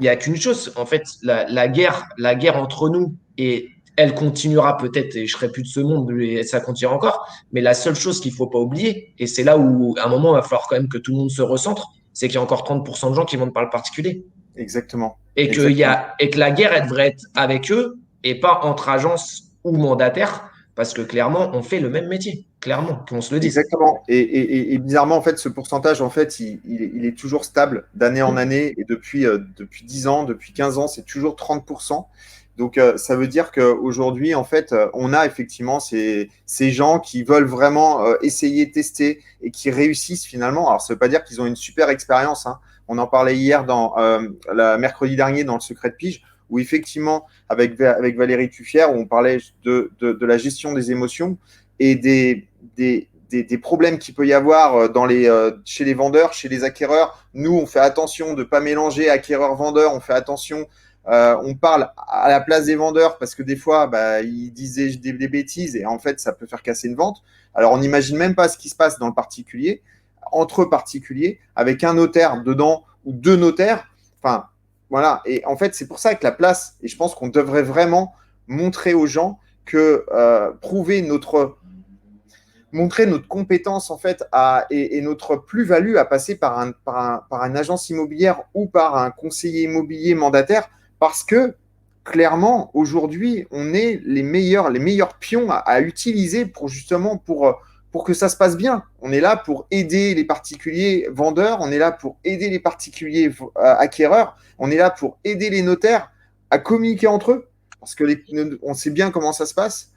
n'y a qu'une chose. En fait, la guerre entre nous, et elle continuera peut-être, et je serai plus de ce monde, et ça continuera encore. Mais la seule chose qu'il ne faut pas oublier, et c'est là où à un moment, il va falloir quand même que tout le monde se recentre, c'est qu'il y a encore 30% de gens qui vont par le particulier. Exactement. Et et que la guerre, elle devrait être avec eux et pas entre agences ou mandataires, parce que clairement, on fait le même métier. Clairement, qu'on se le dise. Exactement. Et bizarrement, en fait, ce pourcentage, en fait, il est toujours stable d'année en année. Et depuis 10 ans, depuis 15 ans, c'est toujours 30%. Donc, ça veut dire qu'aujourd'hui, en fait, on a effectivement ces gens qui veulent vraiment essayer, tester et qui réussissent finalement. Alors, ça ne veut pas dire qu'ils ont une super expérience, hein. On en parlait hier mercredi dernier dans le Secret de Pige, où effectivement, avec Valérie Tuffière, où on parlait de la gestion des émotions et des problèmes qu'il peut y avoir chez les vendeurs, chez les acquéreurs. Nous, on fait attention de ne pas mélanger acquéreur-vendeur, on fait attention, on parle à la place des vendeurs parce que des fois, bah, ils disent des bêtises et en fait, ça peut faire casser une vente. Alors, on n'imagine même pas ce qui se passe dans le particulier, entre particuliers, avec un notaire dedans ou deux notaires. Enfin, voilà. Et en fait, c'est pour ça que la place, et je pense qu'on devrait vraiment montrer aux gens que montrer notre compétence en fait et notre plus-value à passer par une agence immobilière ou par un conseiller immobilier mandataire parce que clairement aujourd'hui on est les meilleurs pions à utiliser pour que ça se passe bien. On est là pour aider les particuliers vendeurs, on est là pour aider les particuliers acquéreurs, on est là pour aider les notaires à communiquer entre eux parce que on sait bien comment ça se passe.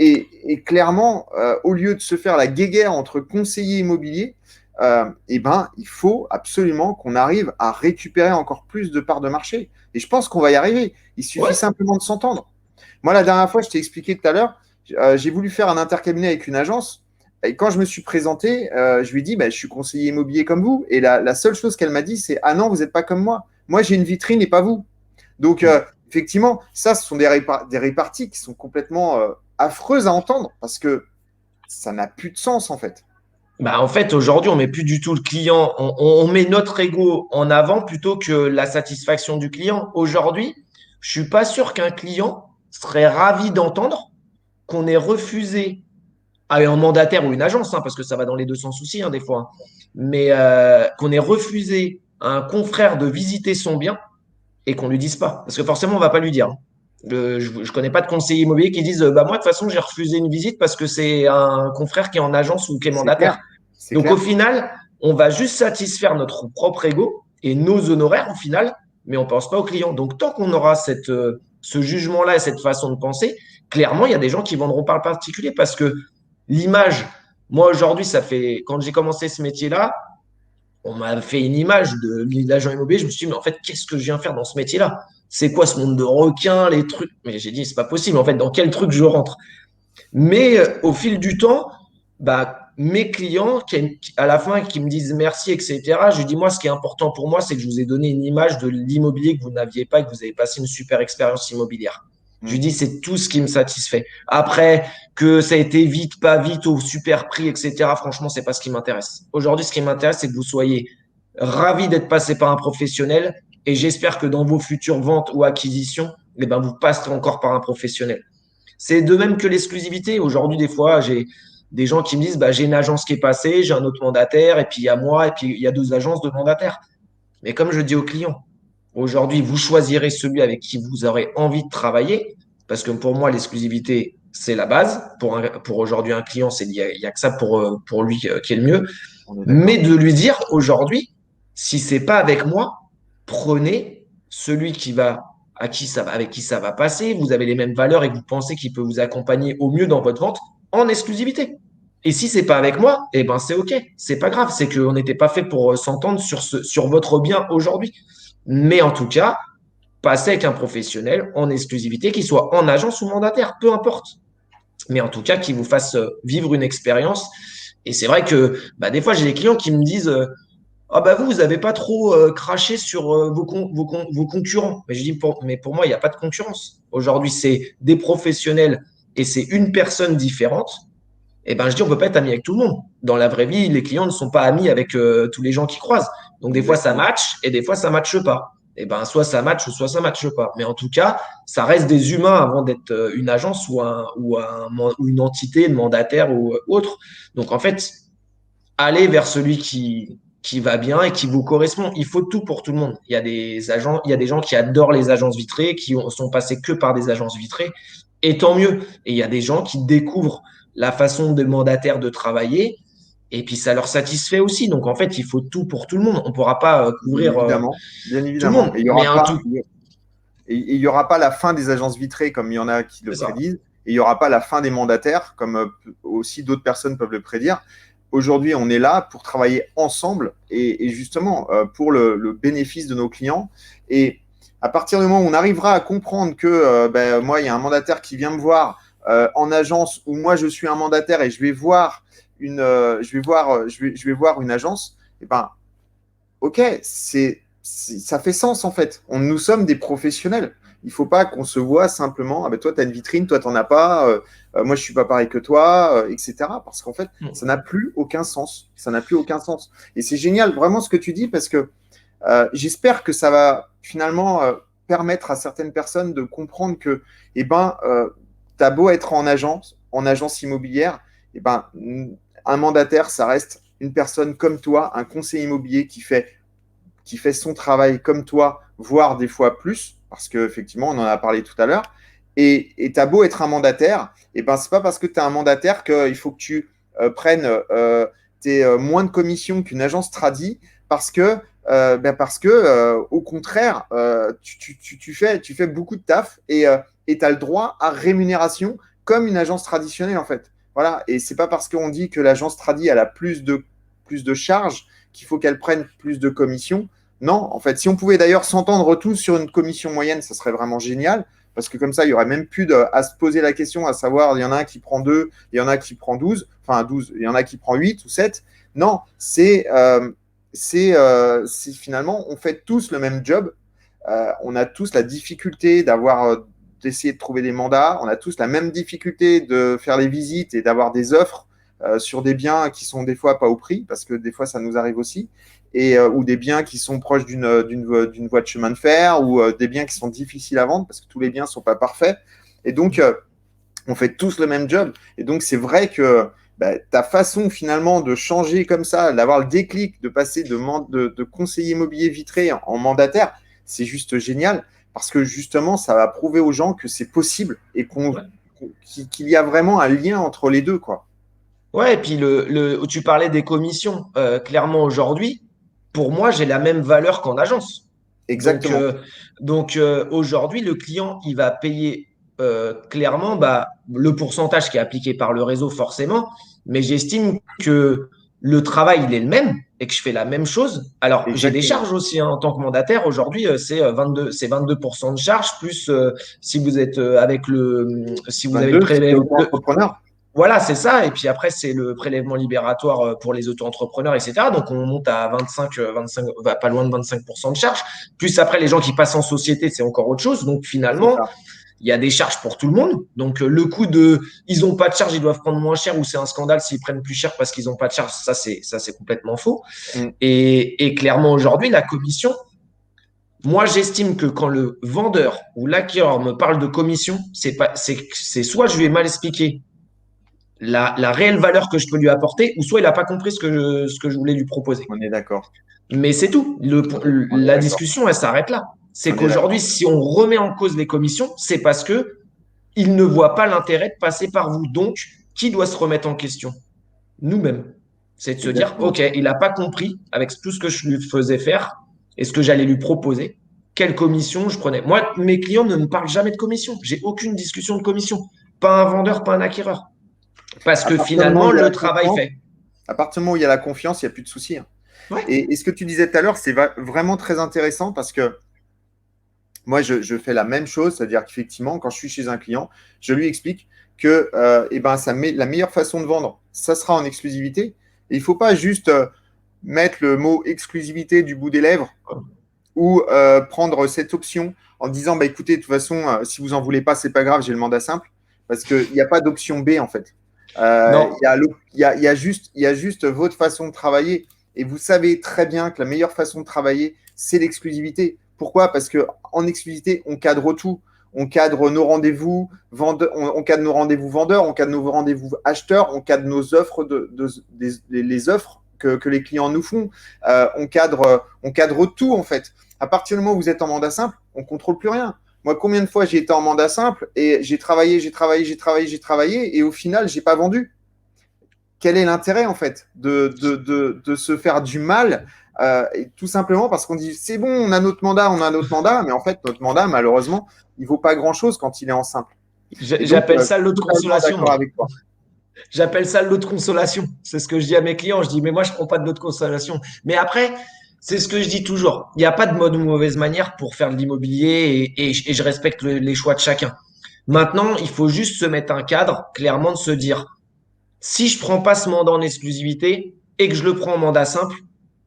Et clairement, au lieu de se faire la guéguerre entre conseillers immobiliers, eh ben, il faut absolument qu'on arrive à récupérer encore plus de parts de marché. Et je pense qu'on va y arriver. Il suffit simplement de s'entendre. Moi, la dernière fois, je t'ai expliqué tout à l'heure, j'ai voulu faire un intercabinet avec une agence. Et quand je me suis présenté, je lui ai dit, bah, je suis conseiller immobilier comme vous. Et la seule chose qu'elle m'a dit, c'est, ah non, vous n'êtes pas comme moi. Moi, j'ai une vitrine et pas vous. Donc, effectivement, ça, ce sont des réparties qui sont complètement affreuses à entendre parce que ça n'a plus de sens, en fait. Bah, en fait, aujourd'hui, on met plus du tout le client, on met notre ego en avant plutôt que la satisfaction du client. Aujourd'hui, je suis pas sûr qu'un client serait ravi d'entendre qu'on ait refusé à un mandataire ou une agence, hein, parce que ça va dans les deux sens aussi, hein, des fois, hein, mais qu'on ait refusé à un confrère de visiter son bien et qu'on lui dise pas. Parce que forcément, on va pas lui dire, hein. Je connais pas de conseiller immobilier qui disent bah moi de toute façon j'ai refusé une visite parce que c'est un confrère qui est en agence ou qui est C'est mandataire. clair. C'est Donc au clair. final, on va juste satisfaire notre propre ego et nos honoraires au final, mais on pense pas aux clients. Donc tant qu'on aura ce jugement-là et cette façon de penser, clairement il y a des gens qui vendront par le particulier parce que l'image, moi aujourd'hui ça fait quand j'ai commencé ce métier-là, on m'a fait une image de l'agent immobilier. Je me suis dit, mais en fait, qu'est-ce que je viens faire dans ce métier-là? C'est quoi ce monde de requins, les trucs? Mais j'ai dit, c'est pas possible. En fait, dans quel truc je rentre? Mais au fil du temps, bah, mes clients, à la fin, qui me disent merci, etc., je dis, moi, ce qui est important pour moi, c'est que je vous ai donné une image de l'immobilier que vous n'aviez pas et que vous avez passé une super expérience immobilière. Je lui Mm. dis, c'est tout ce qui me satisfait. Après, que ça a été vite, pas vite, au super prix, etc., franchement, c'est pas ce qui m'intéresse. Aujourd'hui, ce qui m'intéresse, c'est que vous soyez ravis d'être passé par un professionnel et j'espère que dans vos futures ventes ou acquisitions, eh ben, vous passerez encore par un professionnel. C'est de même que l'exclusivité. Aujourd'hui, des fois, j'ai des gens qui me disent, bah, j'ai une agence qui est passée, j'ai un autre mandataire, et puis il y a moi, et puis il y a deux agences de mandataires. Mais comme je dis aux clients, aujourd'hui, vous choisirez celui avec qui vous aurez envie de travailler, parce que pour moi, l'exclusivité, c'est la base. Pour aujourd'hui, un client, il y a que ça pour lui qui est le mieux. On est Mais d'accord. de lui dire aujourd'hui, si c'est pas avec moi, prenez celui qui va, à qui ça va, avec qui ça va passer. Vous avez les mêmes valeurs et que vous pensez qu'il peut vous accompagner au mieux dans votre vente en exclusivité. Et si c'est pas avec moi, eh ben c'est OK, c'est pas grave, c'est qu'on n'était pas fait pour s'entendre sur votre bien aujourd'hui. Mais en tout cas, passez avec un professionnel en exclusivité, qu'il soit en agence ou mandataire, peu importe. Mais en tout cas, qui vous fasse vivre une expérience. Et c'est vrai que bah, des fois, j'ai des clients qui me disent ah bah vous n'avez pas trop craché sur vos concurrents. Mais je dis mais pour moi, il n'y a pas de concurrence. Aujourd'hui, c'est des professionnels et c'est une personne différente. Et ben je dis on peut pas être ami avec tout le monde. Dans la vraie vie, les clients ne sont pas amis avec tous les gens qui croisent. Donc des fois ça Exactement. match et des fois ça matche pas. Et ben soit ça match ou soit ça matche pas. Mais en tout cas, ça reste des humains avant d'être une agence ou une entité, de mandataire ou autre. Donc en fait, allez vers celui qui va bien et qui vous correspond. Il faut tout pour tout le monde. Il y a des agents, il y a des gens qui adorent les agences vitrées, sont passés que par des agences vitrées, et tant mieux. Et il y a des gens qui découvrent la façon des mandataires de travailler, et puis ça leur satisfait aussi. Donc en fait, il faut tout pour tout le monde. On ne pourra pas Bien couvrir évidemment. Bien tout le évidemment. monde, mais un tout. Et il y aura pas la fin des agences vitrées comme il y en a qui le C'est ça. prédisent. Et il y aura pas la fin des mandataires comme aussi d'autres personnes peuvent le prédire. Aujourd'hui, on est là pour travailler ensemble et justement pour le bénéfice de nos clients. Et à partir du moment où on arrivera à comprendre que ben, moi, il y a un mandataire qui vient me voir en agence où moi, je suis un mandataire et je vais voir je vais voir une agence, et ben, ok, ça fait sens en fait. Nous sommes des professionnels. Il ne faut pas qu'on se voit simplement, ah ben toi, tu as une vitrine, toi, tu n'en as pas, moi, je ne suis pas pareil que toi, etc. Parce qu'en fait, ça n'a plus aucun sens. Ça n'a plus aucun sens. Et c'est génial, vraiment, ce que tu dis, parce que j'espère que ça va finalement permettre à certaines personnes de comprendre que, eh ben, tu as beau être en agence immobilière, eh ben, un mandataire, ça reste une personne comme toi, un conseiller immobilier qui fait son travail comme toi, voire des fois plus, parce qu'effectivement, on en a parlé tout à l'heure. Et tu as beau être un mandataire, et ben, ce n'est pas parce que tu es un mandataire qu'il faut que tu prennes moins de commissions qu'une agence tradie, parce que, au contraire, tu fais beaucoup de taf et tu as le droit à rémunération comme une agence traditionnelle, en fait. Voilà. Et c'est pas parce qu'on dit que l'agence tradie elle a plus de charges qu'il faut qu'elle prenne plus de commissions. Non, en fait, si on pouvait d'ailleurs s'entendre tous sur une commission moyenne, ça serait vraiment génial, parce que comme ça, il n'y aurait même plus à se poser la question, à savoir, il y en a un qui prend 2, il y en a qui prend 12, enfin 12, il y en a qui prend 8 ou 7. Non, c'est finalement, on fait tous le même job, on a tous la difficulté d'essayer de trouver des mandats, on a tous la même difficulté de faire les visites et d'avoir des offres sur des biens qui sont des fois pas au prix, parce que des fois ça nous arrive aussi, ou des biens qui sont proches d'une voie de chemin de fer, ou des biens qui sont difficiles à vendre, parce que tous les biens ne sont pas parfaits. Et donc, on fait tous le même job. Et donc, c'est vrai que ta façon finalement de changer comme ça, d'avoir le déclic, de passer de conseiller immobilier vitré en mandataire, c'est juste génial, parce que justement, ça va prouver aux gens que c'est possible et qu'il y a vraiment un lien entre les deux, quoi. Ouais, et puis tu parlais des commissions. Clairement, aujourd'hui, pour moi, j'ai la même valeur qu'en agence. Donc, Exactement. euh, aujourd'hui, le client, il va payer clairement bah, le pourcentage qui est appliqué par le réseau, forcément. Mais j'estime que le travail, il est le même et que je fais la même chose. Alors, j'ai des Exactement. charges aussi hein, en tant que mandataire. Aujourd'hui, c'est 22% de charges, plus si vous êtes si vous avez 22, si tu es auto-entrepreneur. Voilà, c'est ça. Et puis après, c'est le prélèvement libératoire pour les auto-entrepreneurs, etc. Donc, on monte à 25, pas loin de 25% de charges. Plus après, les gens qui passent en société, c'est encore autre chose. Donc, C'est finalement, ça. il y a des charges pour tout le monde. Donc, le coût de ils n'ont pas de charge, ils doivent prendre moins cher ou c'est un scandale s'ils prennent plus cher parce qu'ils n'ont pas de charge, ça c'est complètement faux. Mm. Et clairement, aujourd'hui, la commission, moi, j'estime que quand le vendeur ou l'acquéreur me parle de commission, c'est soit je lui ai mal expliqué la réelle valeur que je peux lui apporter, ou soit il n'a pas compris ce que je voulais lui proposer. On est d'accord. Mais c'est tout. On est La d'accord. discussion, elle s'arrête là. C'est On est qu'aujourd'hui, d'accord. si on remet en cause les commissions, c'est parce que il ne voit pas l'intérêt de passer par vous. Donc, qui doit se remettre en question? Nous-mêmes. C'est de se dire, Exactement. OK, il n'a pas compris avec tout ce que je lui faisais faire et ce que j'allais lui proposer, quelle commission je prenais. Moi, mes clients ne me parlent jamais de commission. J'ai aucune discussion de commission. Pas un vendeur, pas un acquéreur. Parce À que partir du moment finalement, où il y a le la travail confiance, fait. à partir du moment où il y a la confiance, il n'y a plus de soucis, hein. Ouais. Et ce que tu disais tout à l'heure, c'est vraiment très intéressant parce que moi, je fais la même chose, c'est-à-dire qu'effectivement, quand je suis chez un client, je lui explique que eh ben, la meilleure façon de vendre, ça sera en exclusivité. Et il ne faut pas juste mettre le mot exclusivité du bout des lèvres ou prendre cette option en disant bah, écoutez, de toute façon, si vous n'en voulez pas, c'est pas grave, j'ai le mandat simple. Parce qu'il n'y a pas d'option B en fait. Non, Il y a juste votre façon de travailler. Et vous savez très bien que la meilleure façon de travailler, c'est l'exclusivité. Pourquoi? Parce qu'en exclusivité, on cadre tout. On cadre nos rendez-vous vendeurs, on cadre nos rendez-vous vendeurs, on cadre nos rendez-vous acheteurs, on cadre nos offres, les offres que les clients nous font. On cadre tout en fait. À partir du moment où vous êtes en mandat simple, on ne contrôle plus rien. Moi, combien de fois j'ai été en mandat simple et j'ai travaillé, et au final, je n'ai pas vendu. Quel est l'intérêt en fait de se faire du mal et tout simplement parce qu'on dit c'est bon, on a notre mandat, mais en fait, notre mandat, malheureusement, il ne vaut pas grand-chose quand il est en simple. Et donc, j'appelle ça je l'autre suis totalement consolation, d'accord moi. avec toi. J'appelle ça l'autre consolation. C'est ce que je dis à mes clients. Je dis, mais moi, je prends pas de l'autre consolation. Mais après, c'est ce que je dis toujours. Il n'y a pas de bonne ou mauvaise manière pour faire de l'immobilier et je respecte les choix de chacun. Maintenant, il faut juste se mettre un cadre, clairement, de se dire, si je prends pas ce mandat en exclusivité et que je le prends en mandat simple,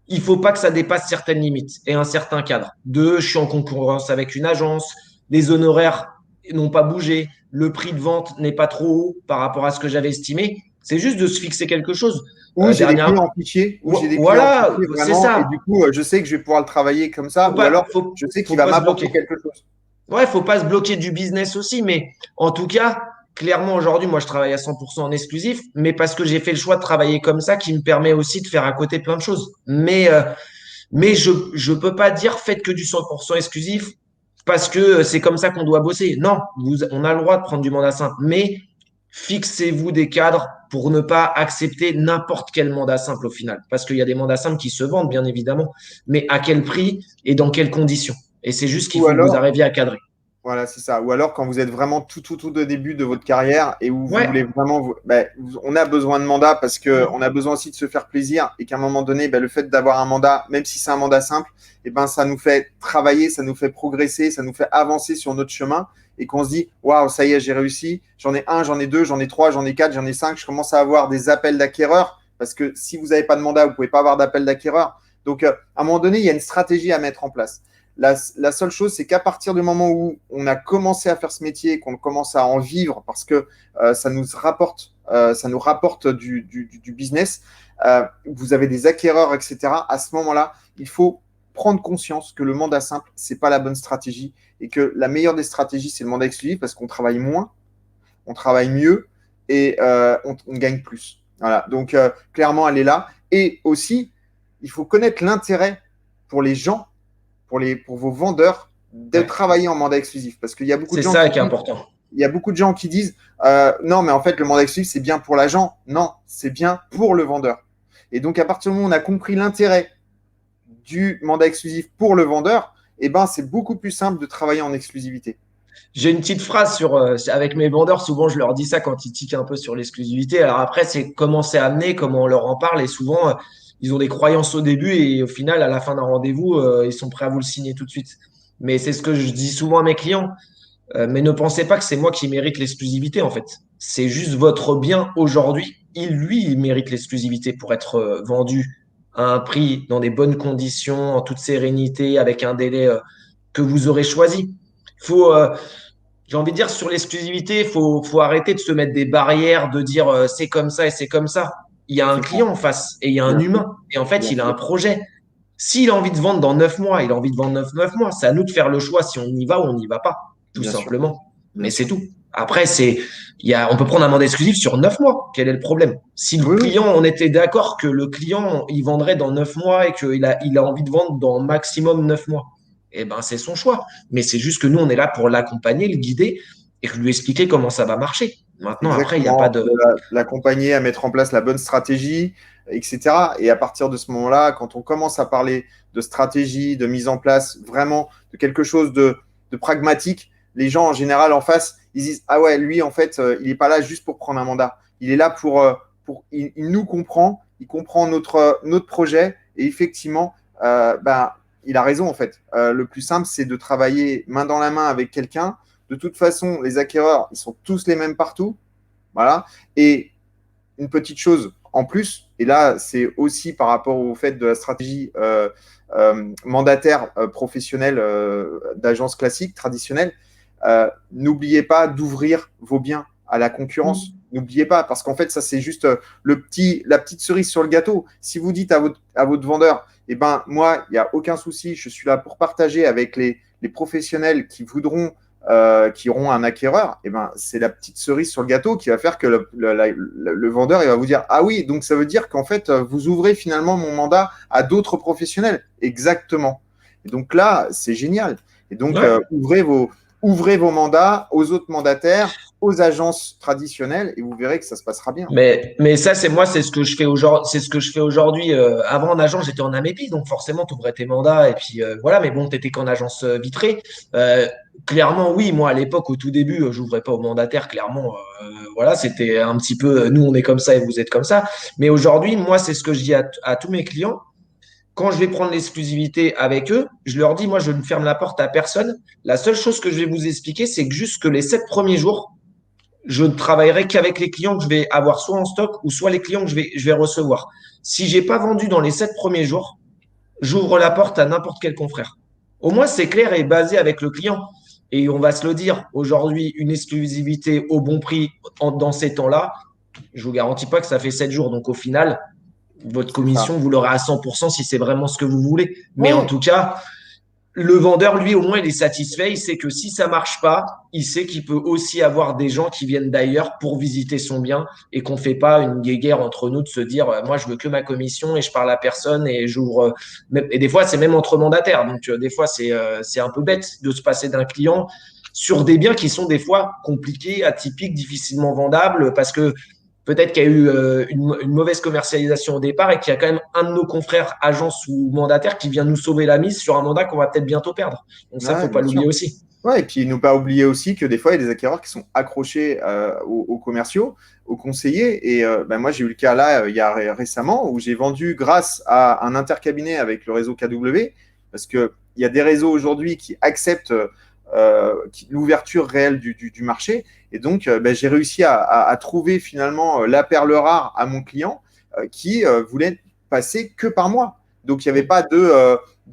il faut pas que ça dépasse certaines limites et un certain cadre. Deux, je suis en concurrence avec une agence, les honoraires n'ont pas bougé, le prix de vente n'est pas trop haut par rapport à ce que j'avais estimé. C'est juste de se fixer quelque chose. Ou j'ai des clients Dernière, en fichier, voilà, c'est vraiment, et ça. du coup, je sais que je vais pouvoir le travailler comme ça, Faut ou pas, alors faut, je sais qu'il faut va pas se m'apporter bloquer. quelque chose. Ouais, faut pas se bloquer du business aussi, mais en tout cas, clairement aujourd'hui, moi je travaille à 100% en exclusif, mais parce que j'ai fait le choix de travailler comme ça, qui me permet aussi de faire à côté plein de choses. Mais je peux pas dire faites que du 100% exclusif parce que c'est comme ça qu'on doit bosser. Non, on a le droit de prendre du mandat simple, mais fixez-vous des cadres pour ne pas accepter n'importe quel mandat simple au final. Parce qu'il y a des mandats simples qui se vendent, bien évidemment, mais à quel prix et dans quelles conditions. Et c'est juste qu'il Ou faut que vous alors, arriviez à cadrer. voilà, c'est ça. Ou alors quand vous êtes vraiment tout au début de votre carrière et où vous Ouais, voulez vraiment, on a besoin de mandat parce qu'on a besoin aussi de se faire plaisir et qu'à un moment donné, le fait d'avoir un mandat, même si c'est un mandat simple, ça nous fait travailler, ça nous fait progresser, ça nous fait avancer sur notre chemin et qu'on se dit, waouh, ça y est, j'ai réussi. J'en ai un, j'en ai deux, j'en ai trois, j'en ai quatre, j'en ai cinq. Je commence à avoir des appels d'acquéreurs parce que si vous n'avez pas de mandat, vous ne pouvez pas avoir d'appel d'acquéreurs. Donc, à un moment donné, il y a une stratégie à mettre en place. La seule chose, c'est qu'à partir du moment où on a commencé à faire ce métier, qu'on commence à en vivre parce que ça nous rapporte du business, vous avez des acquéreurs, etc. À ce moment-là, il faut prendre conscience que le mandat simple, ce n'est pas la bonne stratégie et que la meilleure des stratégies, c'est le mandat exclusif parce qu'on travaille moins, on travaille mieux et on gagne plus. Voilà. Donc, clairement, elle est là. Et aussi, il faut connaître l'intérêt pour les gens pour vos vendeurs de ouais. travailler en mandat exclusif. Parce qu'il y a beaucoup de C'est gens ça qui qui est disent, important. il y a beaucoup de gens qui disent non, mais en fait, le mandat exclusif, c'est bien pour l'agent. Non, c'est bien pour le vendeur. Et donc, à partir du moment où on a compris l'intérêt du mandat exclusif pour le vendeur, c'est beaucoup plus simple de travailler en exclusivité. J'ai une petite phrase avec mes vendeurs. Souvent, je leur dis ça quand ils tiquent un peu sur l'exclusivité. Alors après, c'est comment c'est amené, comment on leur en parle. Et souvent, ils ont des croyances au début et au final, à la fin d'un rendez-vous, ils sont prêts à vous le signer tout de suite. Mais c'est ce que je dis souvent à mes clients. Mais ne pensez pas que c'est moi qui mérite l'exclusivité, en fait. c'est juste votre bien aujourd'hui. Il mérite l'exclusivité pour être vendu à un prix dans des bonnes conditions, en toute sérénité, avec un délai que vous aurez choisi. Faut, j'ai envie de dire, sur l'exclusivité, faut arrêter de se mettre des barrières, de dire c'est comme ça et c'est comme ça. Il y a un C'est ça, client en face et il y a un bien sûr, humain. Et en fait, bien il a un sûr, projet. S'il a envie de vendre dans 9 mois, il a envie de vendre 9 mois. C'est à nous de faire le choix si on y va ou on n'y va pas, tout bien sûr, simplement. bien Mais c'est sûr. tout. Après, on peut prendre un mandat exclusif sur 9 mois. Quel est le problème? Si le Oui, oui, client, on était d'accord que le client, il vendrait dans 9 mois et qu'il a envie de vendre dans maximum 9 mois, eh ben, c'est son choix. Mais c'est juste que nous, on est là pour l'accompagner, le guider et lui expliquer comment ça va marcher. Maintenant, après, il n'y a pas exactement. de. L'accompagner à mettre en place la bonne stratégie, etc. Et à partir de ce moment-là, quand on commence à parler de stratégie, de mise en place vraiment de quelque chose de pragmatique, les gens en général en face, ils disent ah ouais, lui en fait, il n'est pas là juste pour prendre un mandat. Il est là il nous comprend, il comprend notre projet et effectivement, ben, il a raison en fait. Le plus simple, c'est de travailler main dans la main avec quelqu'un. De toute façon, les acquéreurs, ils sont tous les mêmes partout. Voilà. Et une petite chose en plus, et là, c'est aussi par rapport au fait de la stratégie mandataire professionnelle d'agence classique, traditionnelle, n'oubliez pas d'ouvrir vos biens à la concurrence. N'oubliez pas, parce qu'en fait, ça, c'est juste la petite cerise sur le gâteau. Si vous dites à votre vendeur, eh ben, moi, il n'y a aucun souci, je suis là pour partager avec les professionnels qui auront un acquéreur, eh ben, c'est la petite cerise sur le gâteau qui va faire que le vendeur il va vous dire ah oui, donc ça veut dire qu'en fait, vous ouvrez finalement mon mandat à d'autres professionnels. Exactement. Et donc là, c'est génial. Et donc, Ouais. ouvrez vos mandats aux autres mandataires, aux agences traditionnelles, et vous verrez que ça se passera bien. Mais ça, c'est ce que je fais aujourd'hui. C'est ce que je fais aujourd'hui. Avant, en agence, j'étais en Amépi, donc forcément, tu ouvrais tes mandats et puis voilà. Mais bon, tu n'étais qu'en agence vitrée. Clairement, oui, moi, à l'époque, au tout début, j'ouvrais pas aux mandataires. Clairement, voilà, c'était un petit peu nous, on est comme ça et vous êtes comme ça. Mais aujourd'hui, moi, c'est ce que je dis à tous mes clients. Quand je vais prendre l'exclusivité avec eux, je leur dis, moi, je ne ferme la porte à personne. La seule chose que je vais vous expliquer, c'est que juste que les 7 premiers jours, je ne travaillerai qu'avec les clients que je vais avoir soit en stock ou soit les clients que je vais recevoir. Si j'ai pas vendu dans les 7 premiers jours, j'ouvre la porte à n'importe quel confrère. Au moins, c'est clair et basé avec le client. Et on va se le dire, aujourd'hui, une exclusivité au bon prix dans ces temps-là, je vous garantis pas que ça fait 7 jours. Donc, au final, votre C'est ça. commission, vous l'aurez à 100% si c'est vraiment ce que vous voulez. Mais en Ouais, tout cas, le vendeur, lui, au moins, il est satisfait. Il sait que si ça marche pas, il sait qu'il peut aussi avoir des gens qui viennent d'ailleurs pour visiter son bien et qu'on fait pas une guéguerre entre nous de se dire, moi, je veux que ma commission et je parle à personne et j'ouvre. Et des fois, c'est même entre mandataires. Donc, des fois, c'est un peu bête de se passer d'un client sur des biens qui sont des fois compliqués, atypiques, difficilement vendables parce que peut-être qu'il y a eu une mauvaise commercialisation au départ et qu'il y a quand même un de nos confrères, agence ou mandataire, qui vient nous sauver la mise sur un mandat qu'on va peut-être bientôt perdre. Donc ça, ouais, faut pas bien sûr. l'oublier aussi. Ouais, et puis ne pas oublier aussi que des fois, il y a des acquéreurs qui sont accrochés aux commerciaux, aux conseillers. Et ben, moi, j'ai eu le cas là, il y a récemment, où j'ai vendu grâce à un intercabinet avec le réseau KW, parce qu'il y a des réseaux aujourd'hui qui acceptent l'ouverture réelle du marché. Et donc, ben, j'ai réussi à trouver finalement la perle rare à mon client qui voulait passer que par moi. Donc, il n'y avait pas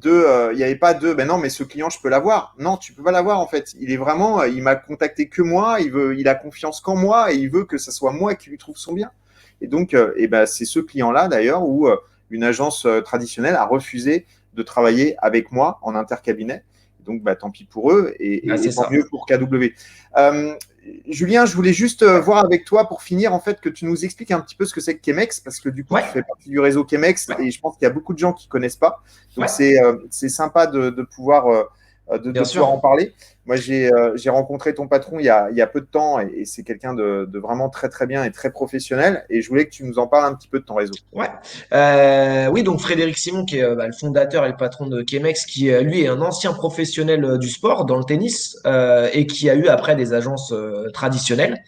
il n'y avait pas de ben non mais ce client je peux l'avoir. Non, tu peux pas l'avoir en fait. Il est vraiment il m'a contacté que moi, il a confiance qu'en moi et il veut que ce soit moi qui lui trouve son bien. Et donc et ben c'est ce client là d'ailleurs où une agence traditionnelle a refusé de travailler avec moi en intercabinet. Donc bah tant pis pour eux Ah, et c'est tant ça. mieux pour KW. Euh, Julien, je voulais juste voir avec toi pour finir en fait que tu nous expliques un petit peu ce que c'est que Chemex parce que du coup tu Ouais, fais partie du réseau Chemex ouais, et je pense qu'il y a beaucoup de gens qui connaissent pas. Donc, ouais, c'est sympa de pouvoir, de bien pouvoir en sûr. parler. Moi, j'ai rencontré ton patron il y a peu de temps et c'est quelqu'un de vraiment très, très bien et très professionnel. Et je voulais que tu nous en parles un petit peu de ton réseau. Ouais. Oui, donc Frédéric Simon, qui est le fondateur et le patron de Chemex, qui lui est un ancien professionnel du sport dans le tennis et qui a eu après des agences traditionnelles.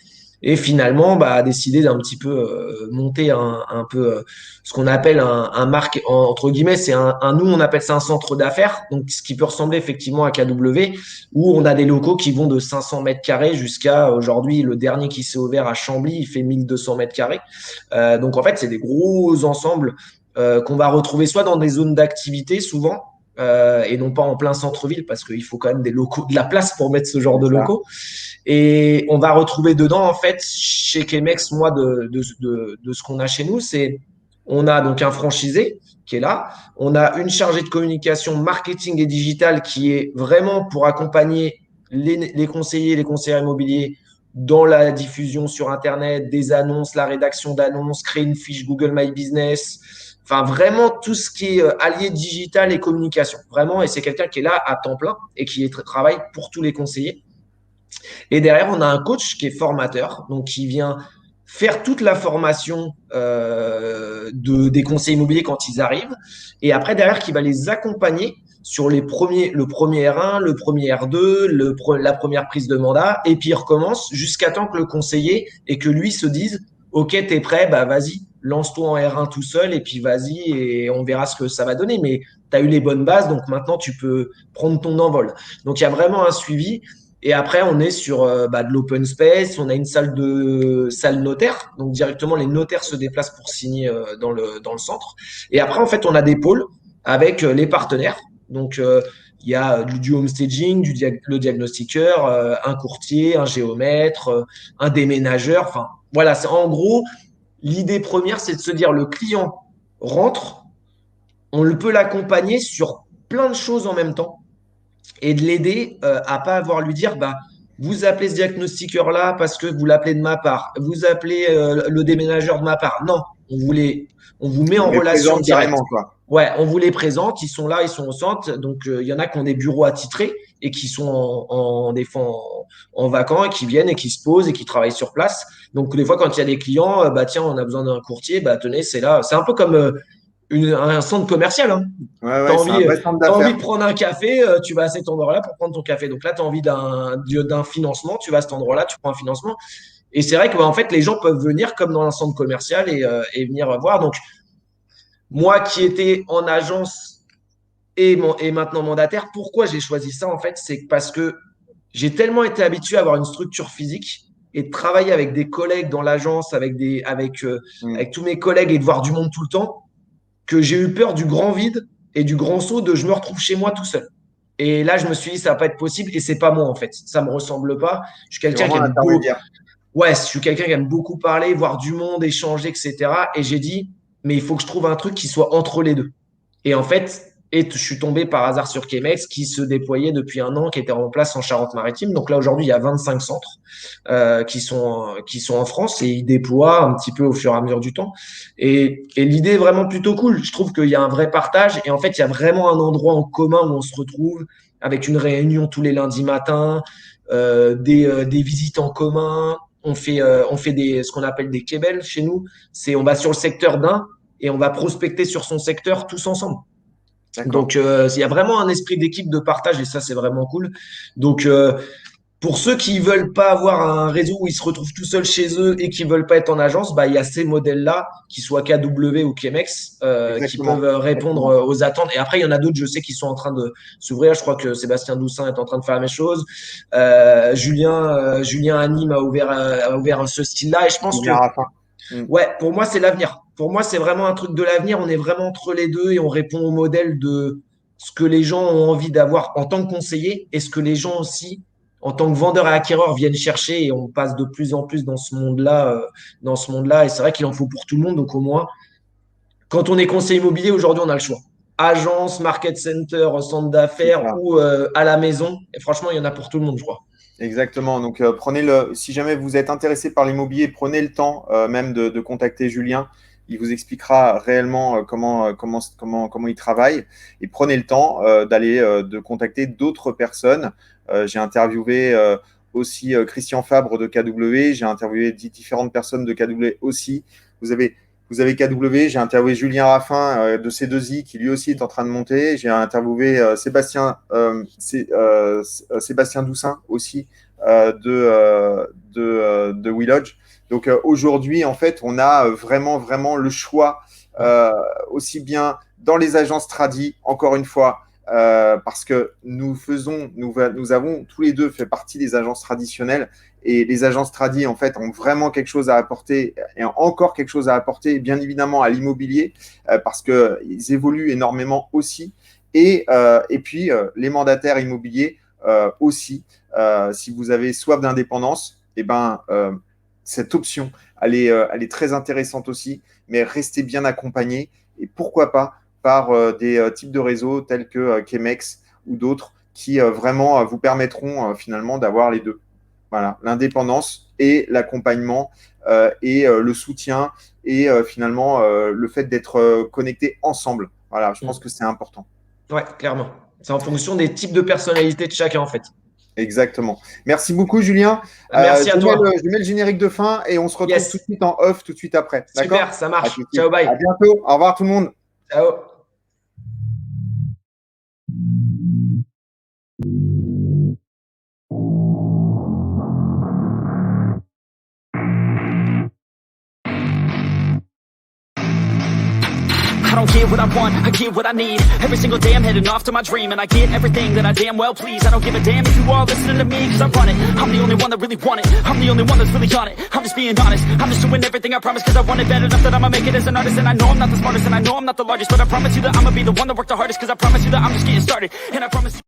et finalement a décidé d'un petit peu monter un peu ce qu'on appelle un marque entre guillemets, c'est nous on appelle ça un centre d'affaires, donc ce qui peut ressembler effectivement à KW, où on a des locaux qui vont de 500 mètres carrés jusqu'à aujourd'hui le dernier qui s'est ouvert à Chambly, il fait 1200 mètres carrés. Donc en fait c'est des gros ensembles qu'on va retrouver soit dans des zones d'activité souvent, et non pas en plein centre-ville parce qu'il faut quand même des locaux, de la place pour mettre ce genre de locaux. Et on va retrouver dedans, en fait, chez Chemex, moi, de ce qu'on a chez nous, c'est on a donc un franchisé qui est là, on a une chargée de communication, marketing et digital qui est vraiment pour accompagner les conseillers, les conseillers immobiliers dans la diffusion sur Internet, des annonces, la rédaction d'annonces, créer une fiche Google My Business, enfin vraiment tout ce qui est allié digital et communication. Vraiment, et c'est quelqu'un qui est là à temps plein et qui travaille pour tous les conseillers. Et derrière, on a un coach qui est formateur, donc qui vient faire toute la formation des conseillers immobiliers quand ils arrivent. Et après, derrière, qui va les accompagner sur le premier R1, le premier R2, la première prise de mandat. Et puis, il recommence jusqu'à temps que le conseiller et que lui se dise, OK, t'es prêt, vas-y, lance-toi en R1 tout seul et puis vas-y et on verra ce que ça va donner. Mais tu as eu les bonnes bases, donc maintenant, tu peux prendre ton envol. Donc, il y a vraiment un suivi. Et après, on est sur de l'open space. On a une salle notaire. Donc, directement, les notaires se déplacent pour signer dans le centre. Et après, en fait, on a des pôles avec les partenaires. Donc, il y a du homestaging, le diagnostiqueur, un courtier, un géomètre, un déménageur. Enfin, voilà, c'est en gros, l'idée première, c'est de se dire le client rentre, on peut l'accompagner sur plein de choses en même temps et de l'aider à pas avoir à lui dire vous appelez ce diagnostiqueur là parce que vous l'appelez de ma part, vous appelez le déménageur de ma part. Non, on vous met en Mais relation présente directe. carrément, quoi. Ouais, on vous les présente, ils sont là, ils sont au centre. Donc il y en a qui ont des bureaux attitrés et qui sont des fois en vacants et qui viennent et qui se posent et qui travaillent sur place. Donc des fois quand il y a des clients, tiens, on a besoin d'un courtier, tenez, c'est là. C'est un peu comme un centre commercial. Hein. Ouais, Tu as ouais, c'est un vrai centre envie de d'affaires. prendre un café, tu vas à cet endroit-là pour prendre ton café. Donc là, tu as envie d'un financement, tu vas à cet endroit-là, tu prends un financement. Et c'est vrai que en fait, les gens peuvent venir comme dans un centre commercial et venir voir. Donc, moi qui étais en agence et maintenant mandataire, pourquoi j'ai choisi ça en fait? C'est parce que j'ai tellement été habitué à avoir une structure physique et de travailler avec des collègues dans l'agence, avec tous mes collègues et de voir du monde tout le temps, que j'ai eu peur du grand vide et du grand saut de je me retrouve chez moi tout seul. Et là, je me suis dit, ça va pas être possible et c'est pas moi en fait. Ça me ressemble pas. Je suis C'est quelqu'un qui vraiment aime beaucoup. l'intermédiaire. Ouais, je suis quelqu'un qui aime beaucoup parler, voir du monde, échanger, etc. Et j'ai dit, mais il faut que je trouve un truc qui soit entre les deux. Et en fait, je suis tombé par hasard sur Chemex qui se déployait depuis un an, qui était en place en Charente-Maritime. Donc là, aujourd'hui, il y a 25 centres qui sont en France et ils déploient un petit peu au fur et à mesure du temps. Et l'idée est vraiment plutôt cool. Je trouve qu'il y a un vrai partage et en fait, il y a vraiment un endroit en commun où on se retrouve avec une réunion tous les lundis matins, des visites en commun. On fait ce qu'on appelle des kebels chez nous. On va sur le secteur d'un et on va prospecter sur son secteur tous ensemble. D'accord. Donc, il y a vraiment un esprit d'équipe de partage et ça, c'est vraiment cool. Donc, pour ceux qui veulent pas avoir un réseau où ils se retrouvent tout seuls chez eux et qui veulent pas être en agence, il y a ces modèles-là, qui soient KW ou Chemex, qui peuvent Exactement. répondre Exactement. aux attentes. Et après, il y en a d'autres, je sais, qui sont en train de s'ouvrir. Je crois que Sébastien Doussin est en train de faire la même chose. Julien Anime a ouvert ce style-là. Et je pense Il que vient à la fin. ouais, pour moi, c'est l'avenir. Pour moi, c'est vraiment un truc de l'avenir. On est vraiment entre les deux et on répond au modèle de ce que les gens ont envie d'avoir en tant que conseiller et ce que les gens aussi, en tant que vendeurs et acquéreurs, viennent chercher. Et on passe de plus en plus dans ce monde-là, Et c'est vrai qu'il en faut pour tout le monde. Donc, au moins, quand on est conseiller immobilier, aujourd'hui, on a le choix. Agence, market center, centre C'est d'affaires ça. ou à la maison. Et franchement, il y en a pour tout le monde, je crois. Exactement. Donc, si jamais vous êtes intéressé par l'immobilier, prenez le temps même de contacter Julien. Il vous expliquera réellement comment il travaille. Et prenez le temps de contacter d'autres personnes. J'ai interviewé aussi Christian Fabre de KW. J'ai interviewé différentes personnes de KW aussi. Vous avez, vous avez KW. J'ai interviewé Julien Raffin de C2I qui lui aussi est en train de monter. J'ai interviewé Sébastien Doussin aussi de WeLodge. Donc aujourd'hui, en fait, on a vraiment, vraiment le choix, aussi bien dans les agences tradi, encore une fois, parce que nous avons tous les deux fait partie des agences traditionnelles, et les agences tradi, en fait, ont vraiment quelque chose à apporter, et encore quelque chose à apporter, bien évidemment, à l'immobilier, parce qu'ils évoluent énormément aussi, et puis les mandataires immobiliers aussi. Si vous avez soif d'indépendance, eh ben, cette option, elle est très intéressante aussi, mais restez bien accompagné, et pourquoi pas par des types de réseaux tels que Chemex ou d'autres qui vraiment vous permettront finalement d'avoir les deux. Voilà, l'indépendance et l'accompagnement, et le soutien, et finalement le fait d'être connecté ensemble. Voilà, je pense que c'est important. Ouais, clairement. C'est en fonction des types de personnalité de chacun, en fait. Exactement. Merci beaucoup, Julien. Merci à toi. Je mets le générique de fin et on se retrouve tout de Yes. suite en off, tout de suite après. D'accord? Super, ça À marche. tout de suite. Ciao, bye. À bientôt. Au revoir tout le monde. Ciao. I don't get what I want, I get what I need. Every single day I'm heading off to my dream, and I get everything that I damn well please. I don't give a damn if you all listening to me, cause I run it. I'm the only one that really want it, I'm the only one that's really on it. I'm just being honest, I'm just doing everything I promise, cause I want it bad enough that I'ma make it as an artist. And I know I'm not the smartest, and I know I'm not the largest, but I promise you that I'ma be the one that worked the hardest, cause I promise you that I'm just getting started. And I promise you